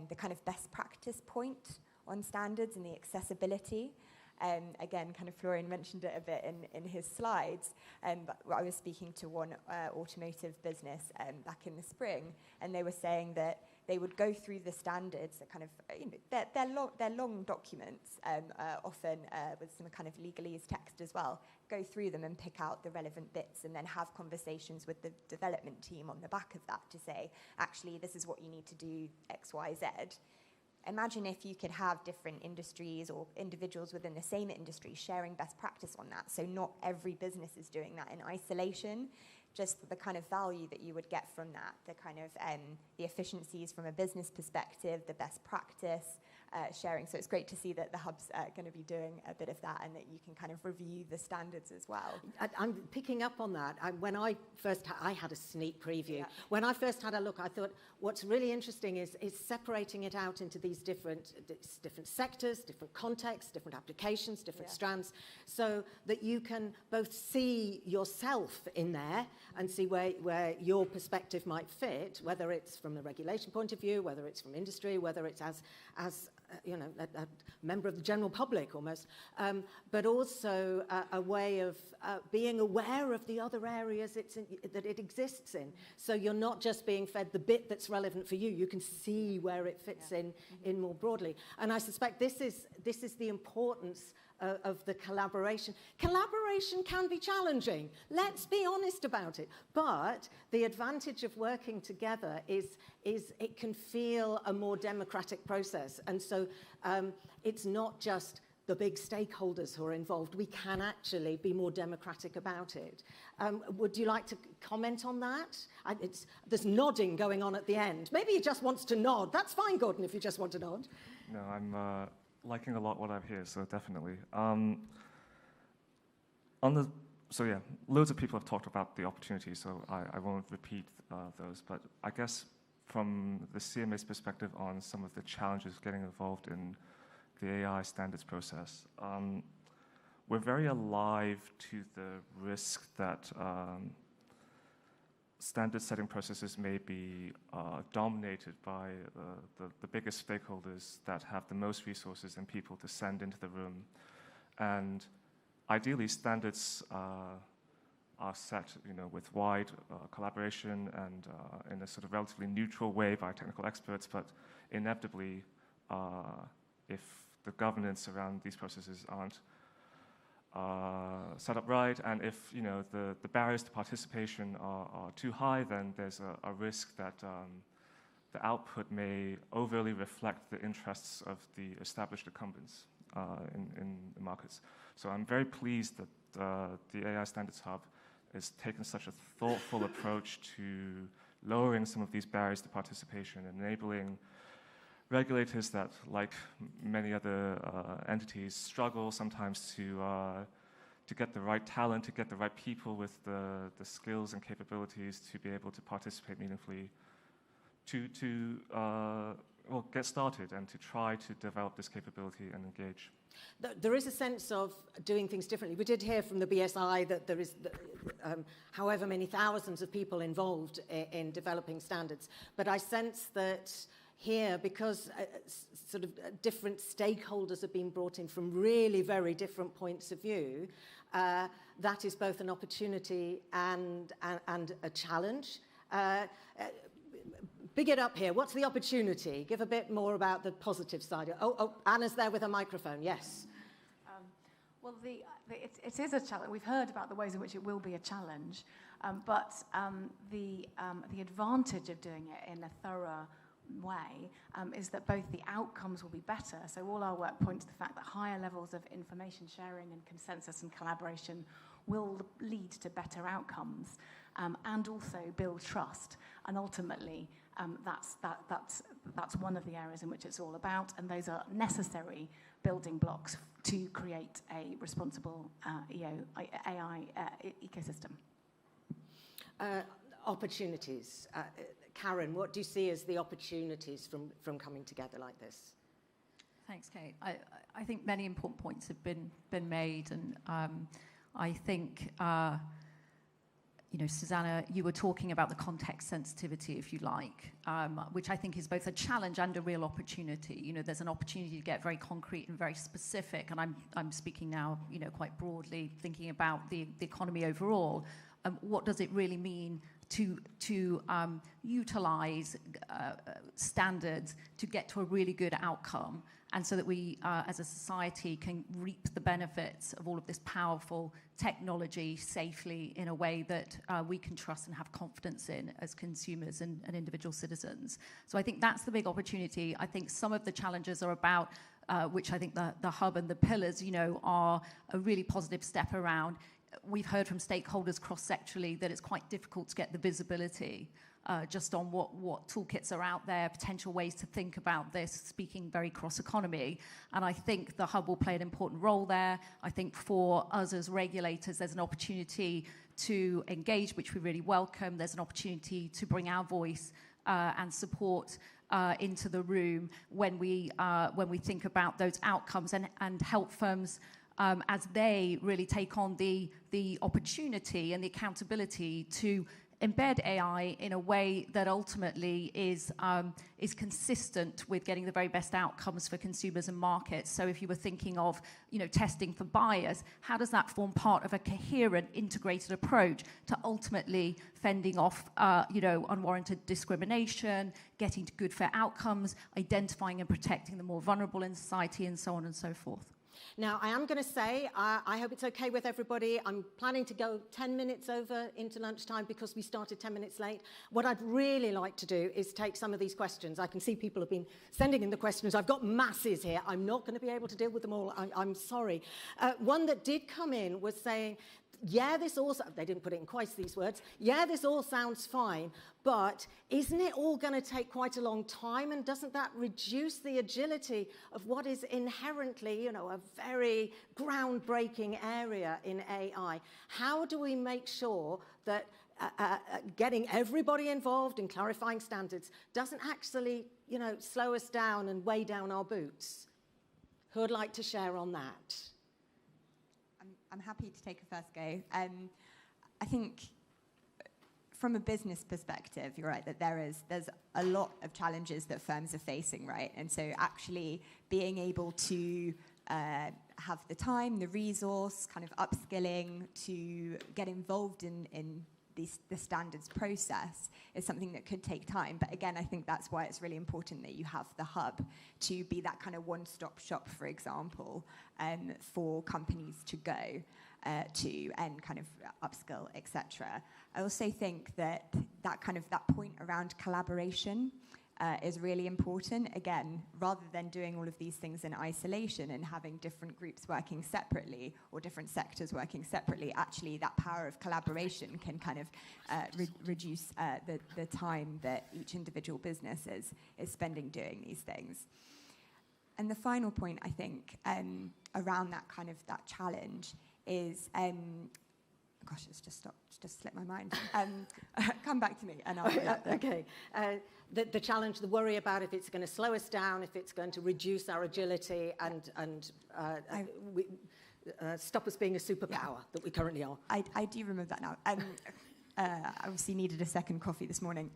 the kind of best practice point on standards and the accessibility. Again, kind of Florian mentioned it a bit in his slides, but I was speaking to one automotive business back in the spring, and they were saying that they would go through the standards, that kind of, you know, they're long documents, often with some kind of legalese text as well, go through them and pick out the relevant bits and then have conversations with the development team on the back of that to say, actually, this is what you need to do, X, Y, Z. Imagine if you could have different industries or individuals within the same industry sharing best practice on that. So not every business is doing that in isolation, just the kind of value that you would get from that, the kind of the efficiencies from a business perspective, the best practice, sharing. So it's great to see that the Hub's going to be doing a bit of that and that you can kind of review the standards as well. I'm picking up on that. When I first I had a sneak preview. Yeah. When I first had a look, I thought what's really interesting is separating it out into these different sectors, different contexts, different applications, different strands, so that you can both see yourself in there and see where your perspective might fit, whether it's from the regulation point of view, whether it's from industry, whether it's as you know, a member of the general public almost, but also a way of being aware of the other areas that it exists in. So you're not just being fed the bit that's relevant for you, you can see where it fits in more broadly. And I suspect this is the importance of the collaboration. Collaboration can be challenging, let's be honest about it, but the advantage of working together is it can feel a more democratic process, and so it's not just the big stakeholders who are involved. We can actually be more democratic about it. Would you like to comment on that? There's nodding going on at the end. Maybe he just wants to nod. That's fine, Gordon, if you just want to nod. No, I'm liking a lot what I've heard, so definitely. So yeah, loads of people have talked about the opportunities, so I won't repeat those, but I guess from the CMA's perspective on some of the challenges getting involved in the AI standards process, we're very alive to the risk that standard setting processes may be dominated by the biggest stakeholders that have the most resources and people to send into the room. And ideally, standards are set, you know, with wide collaboration and in a sort of relatively neutral way by technical experts, but inevitably, if the governance around these processes aren't set up right, and if, you know, the barriers to participation are too high, then there's a risk that the output may overly reflect the interests of the established incumbents in the markets. So I'm very pleased that the AI Standards Hub has taken such a thoughtful approach to lowering some of these barriers to participation and enabling regulators that, like many other entities, struggle sometimes to get the right talent, to get the right people with the skills and capabilities to be able to participate meaningfully, to get started and to try to develop this capability and engage. There is a sense of doing things differently. We did hear from the BSI that there is however many thousands of people involved in developing standards, but I sense that here, because sort of different stakeholders have been brought in from really very different points of view, that is both an opportunity and a challenge. Big it up here. What's the opportunity? Give a bit more about the positive side. Oh, Anna's there with a microphone. Yes. Well, it is a challenge. We've heard about the ways in which it will be a challenge, but the advantage of doing it in a thorough way is that both the outcomes will be better. So all our work points to the fact that higher levels of information sharing and consensus and collaboration will lead to better outcomes and also build trust. And ultimately, that's one of the areas in which it's all about, and those are necessary building blocks to create a responsible AI ecosystem. Opportunities. Karen, what do you see as the opportunities from coming together like this? Thanks, Kate. I think many important points have been made, and I think Susanna, you were talking about the context sensitivity, if you like, which I think is both a challenge and a real opportunity. There's an opportunity to get very concrete and very specific, and I'm speaking now, quite broadly, thinking about the economy overall. What does it really mean to utilize standards to get to a really good outcome, and so that we, as a society, can reap the benefits of all of this powerful technology safely in a way that we can trust and have confidence in as consumers and individual citizens. So I think that's the big opportunity. I think some of the challenges are about, which I think the hub and the pillars, are a really positive step around. We've heard from stakeholders cross-sectorally that it's quite difficult to get the visibility just on what toolkits are out there, potential ways to think about this, speaking very cross-economy. And I think the hub will play an important role there. I think for us as regulators, there's an opportunity to engage, which we really welcome. There's an opportunity to bring our voice and support into the room when we think about those outcomes and help firms as they really take on the opportunity and the accountability to embed AI in a way that ultimately is consistent with getting the very best outcomes for consumers and markets. So if you were thinking of, testing for bias, how does that form part of a coherent, integrated approach to ultimately fending off, unwarranted discrimination, getting to good, fair outcomes, identifying and protecting the more vulnerable in society, and so on and so forth? Now, I am going to say, I hope it's okay with everybody. I'm planning to go 10 minutes over into lunchtime because we started 10 minutes late. What I'd really like to do is take some of these questions. I can see people have been sending in the questions. I've got masses here. I'm not going to be able to deal with them all. I'm sorry. One that did come in was saying, yeah, this all, they didn't put it in quite these words, yeah, this all sounds fine, but isn't it all going to take quite a long time? And doesn't that reduce the agility of what is inherently, a very groundbreaking area in AI? How do we make sure that getting everybody involved in clarifying standards doesn't actually, slow us down and weigh down our boots? Who would like to share on that? I'm happy to take a first go. I think from a business perspective, you're right that there's a lot of challenges that firms are facing, right? And so actually being able to have the time, the resource, kind of upskilling to get involved in the standards process is something that could take time. But again, I think that's why it's really important that you have the hub to be that kind of one-stop shop, for example, for companies to go to and kind of upskill, etc. I also think that point around collaboration is really important. Again, rather than doing all of these things in isolation and having different groups working separately or different sectors working separately, actually that power of collaboration can kind of reduce the time that each individual business is spending doing these things. And the final point, I think, around that challenge is, gosh, it's just slipped my mind. Come back to me, and I'll. Okay. The challenge, the worry about if it's going to slow us down, if it's going to reduce our agility, and stop us being a superpower that we currently are. I do remember that now. I obviously needed a second coffee this morning.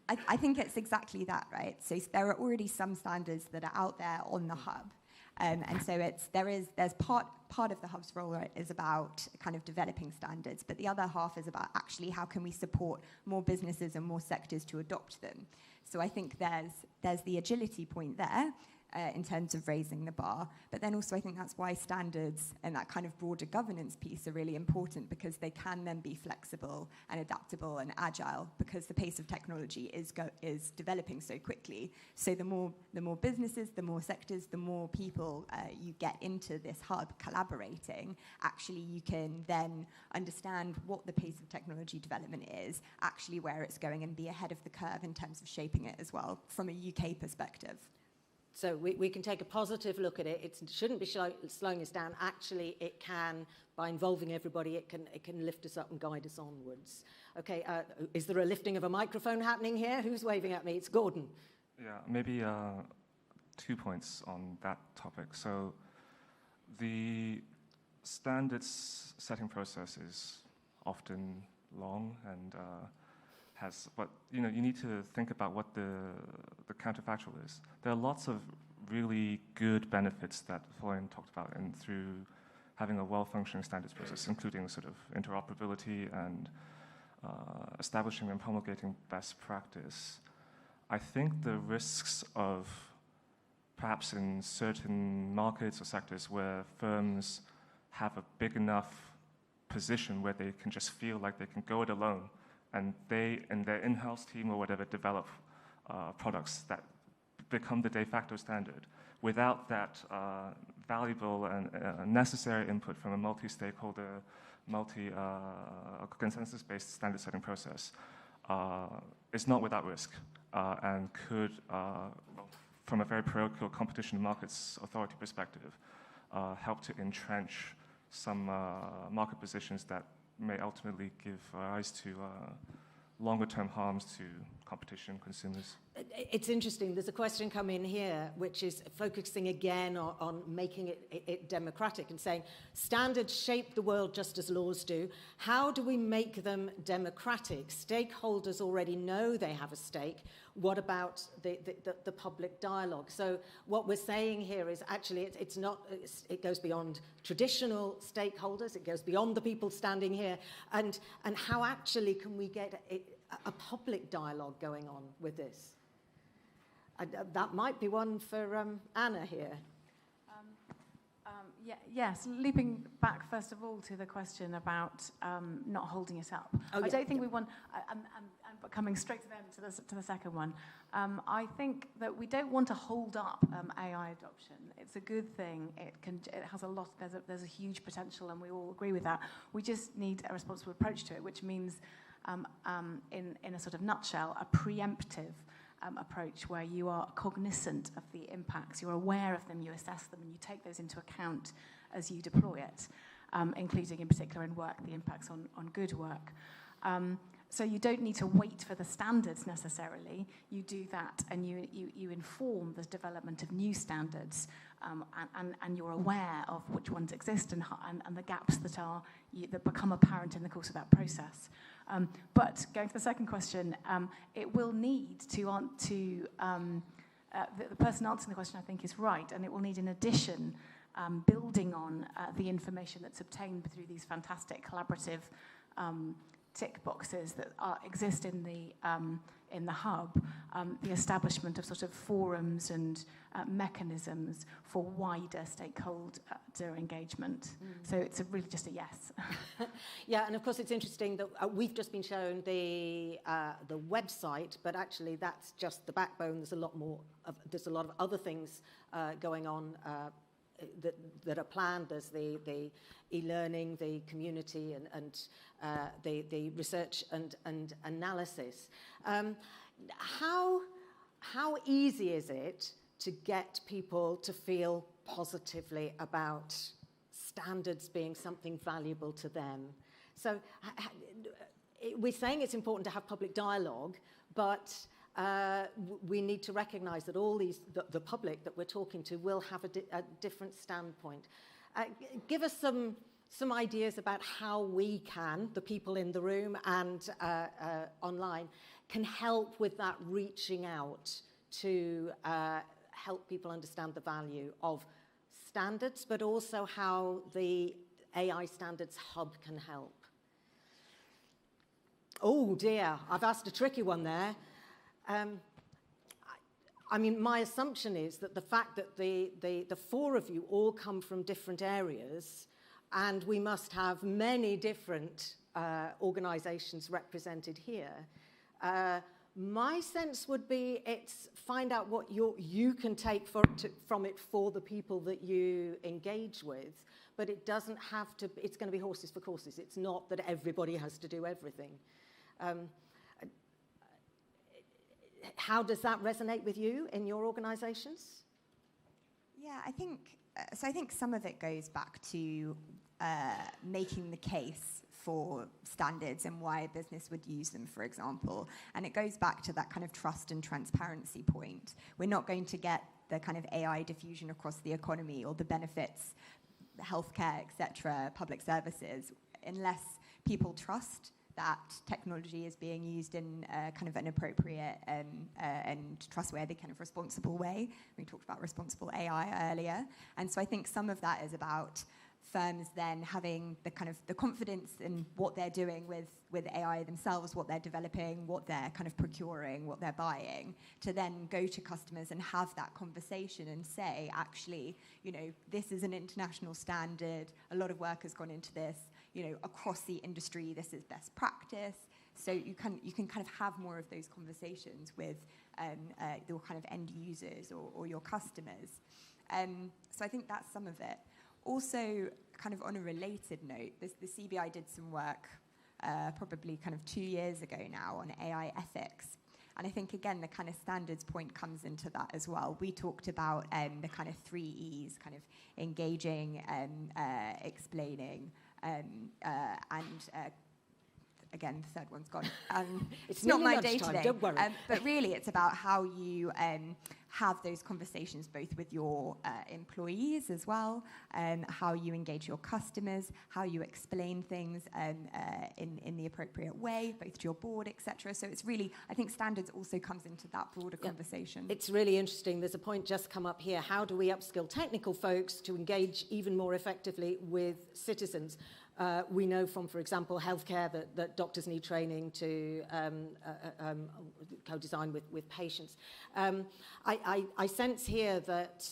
I think it's exactly that, right? So there are already some standards that are out there on the hub. And so there's part of the hub's role, right, is about kind of developing standards, but the other half is about actually how can we support more businesses and more sectors to adopt them. So I think there's the agility point there in terms of raising the bar, but then also I think that's why standards and that kind of broader governance piece are really important, because they can then be flexible and adaptable and agile, because the pace of technology is developing so quickly. So the more businesses, the more sectors, the more people you get into this hub collaborating, actually you can then understand what the pace of technology development is, actually where it's going, and be ahead of the curve in terms of shaping it as well from a UK perspective. So we can take a positive look at it. It shouldn't be slowing us down. Actually, it can, by involving everybody, it can lift us up and guide us onwards. Okay, is there a lifting of a microphone happening here? Who's waving at me? It's Gordon. Yeah, maybe 2 points on that topic. So the standards setting process is often long and but you need to think about what the counterfactual is. There are lots of really good benefits that Florian talked about, and through having a well-functioning standards process, including sort of interoperability and establishing and promulgating best practice. I think the risks of perhaps in certain markets or sectors where firms have a big enough position where they can just feel like they can go it alone, and they and their in-house team or whatever develop products that become the de facto standard without that valuable and necessary input from a multi-stakeholder, consensus-based standard setting process. is not without risk and could, from a very parochial competition and markets authority perspective, help to entrench some market positions that may ultimately give rise to longer-term harms to competition, consumers. It's interesting. There's a question come in here, which is focusing again on making it democratic and saying standards shape the world just as laws do. How do we make them democratic? Stakeholders already know they have a stake. What about the public dialogue? So what we're saying here is actually it goes beyond traditional stakeholders. It goes beyond the people standing here. And how actually can we get a public dialogue going on with this? That might be one for Anna here. Yes, leaping back first of all to the question about not holding it up. I don't think we want, but coming straight to them to the second one, I think that we don't want to hold up AI adoption. It's a good thing. It has a lot. There's a huge potential, and we all agree with that. We just need a responsible approach to it, which means, in a sort of nutshell, a preemptive approach where you are cognizant of the impacts, you're aware of them, you assess them, and you take those into account as you deploy it, including in particular in work, the impacts on good work. So you don't need to wait for the standards necessarily. You do that and you inform the development of new standards, and you're aware of which ones exist and the gaps that become apparent in the course of that process. But going to the second question, it will need the person answering the question, I think, is right, and it will need, in addition, building on the information that's obtained through these fantastic collaborative tick boxes that exist in the hub, the establishment of sort of forums and mechanisms for wider stakeholder engagement. So it's really just a yes. Yeah, and of course it's interesting that we've just been shown the website, but actually that's just the backbone. There's a lot more. There's a lot of other things going on that are planned. There's the e-learning, the community, and the research and analysis. How easy is it to get people to feel positively about standards being something valuable to them? So we're saying it's important to have public dialogue, but we need to recognise that all the public that we're talking to will have a different standpoint. Give us some ideas about how we can, the people in the room and online, can help with that reaching out to help people understand the value of standards, but also how the AI Standards Hub can help. Oh dear, I've asked a tricky one there. I mean, my assumption is that the fact that the four of you all come from different areas, and we must have many different organisations represented here. My sense would be it's find out what you can take from it for the people that you engage with, but it doesn't have to. It's going to be horses for courses. It's not that everybody has to do everything. How does that resonate with you in your organisations? Yeah, I think some of it goes back to making the case for standards and why a business would use them, for example. And it goes back to that kind of trust and transparency point. We're not going to get the kind of AI diffusion across the economy or the benefits, healthcare, etc., public services, unless people trust that technology is being used in kind of an appropriate and trustworthy kind of responsible way. We talked about responsible AI earlier. And so I think some of that is about firms then having the kind of the confidence in what they're doing with AI themselves, what they're developing, what they're kind of procuring, what they're buying, to then go to customers and have that conversation and say, actually, you know, this is an international standard. A lot of work has gone into this. You know, across the industry, this is best practice. So you can kind of have more of those conversations with your kind of end users or your customers. So I think that's some of it. Also, kind of on a related note, the CBI did some work probably kind of 2 years ago now on AI ethics. And I think, again, the kind of standards point comes into that as well. We talked about the kind of 3 E's, kind of engaging, explaining, and again, the third one's gone. It's not my day today. Don't worry. But really, it's about how you have those conversations both with your employees as well, how you engage your customers, how you explain things in the appropriate way, both to your board, etc. So it's really, I think standards also comes into that broader conversation. It's really interesting. There's a point just come up here. How do we upskill technical folks to engage even more effectively with citizens? We know from, for example, healthcare that doctors need training to co-design with patients. I sense here that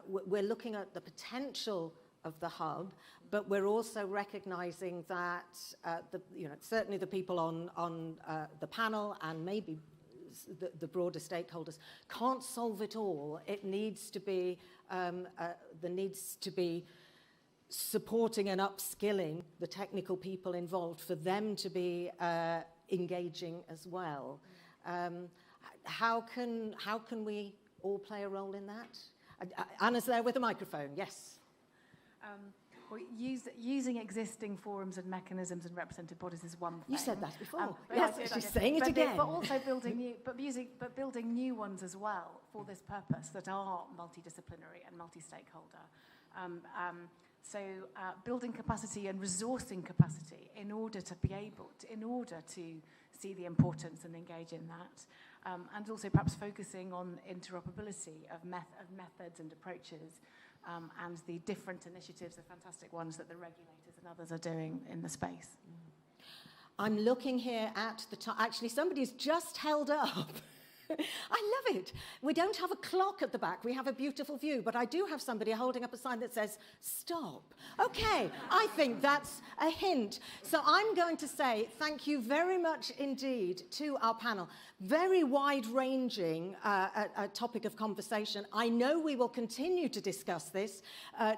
we're looking at the potential of the hub, but we're also recognizing that certainly the people on the panel and maybe the broader stakeholders can't solve it all. It needs to be, there needs to be supporting and upskilling the technical people involved for them to be engaging as well. How can we all play a role in that? Anna's there with a microphone, yes. Well, using existing forums and mechanisms and representative bodies is one thing. You said that before. Yes, she's saying it again. But also building new ones as well for this purpose that are multidisciplinary and multi-stakeholder. So building capacity and resourcing capacity in order to be able to, in order to see the importance and engage in that, and also perhaps focusing on interoperability of methods and approaches, and the different initiatives, the fantastic ones that the regulators and others are doing in the space. I'm looking here at the time. Actually, somebody's just held up. I love it. We don't have a clock at the back. We have a beautiful view, but I do have somebody holding up a sign that says, stop. Okay, I think that's a hint. So I'm going to say thank you very much indeed to our panel. Very wide-ranging topic of conversation. I know we will continue to discuss this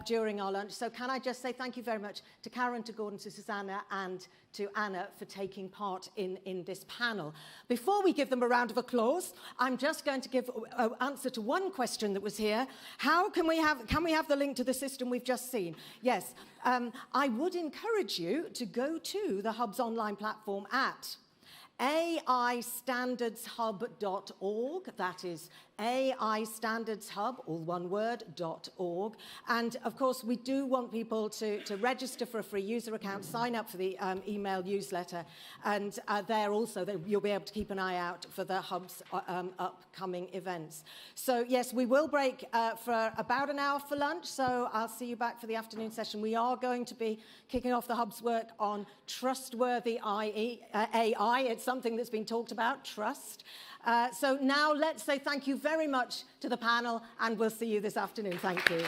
during our lunch, so can I just say thank you very much to Karen, to Gordon, to Susanna, and to Anna for taking part in this panel. Before we give them a round of applause, I'm just going to give an answer to one question that was here. How can we have the link to the system we've just seen? Yes, I would encourage you to go to the Hub's online platform at AIstandardshub.org. That is AIstandardshub, all one word, .org. And of course, we do want people to register for a free user account, sign up for the email newsletter, and there also you'll be able to keep an eye out for the Hub's upcoming events. So yes, we will break for about an hour for lunch, so I'll see you back for the afternoon session. We are going to be kicking off the Hub's work on trustworthy AI. It's something that's been talked about, trust. So now let's say thank you very much to the panel, and we'll see you this afternoon. Thank you.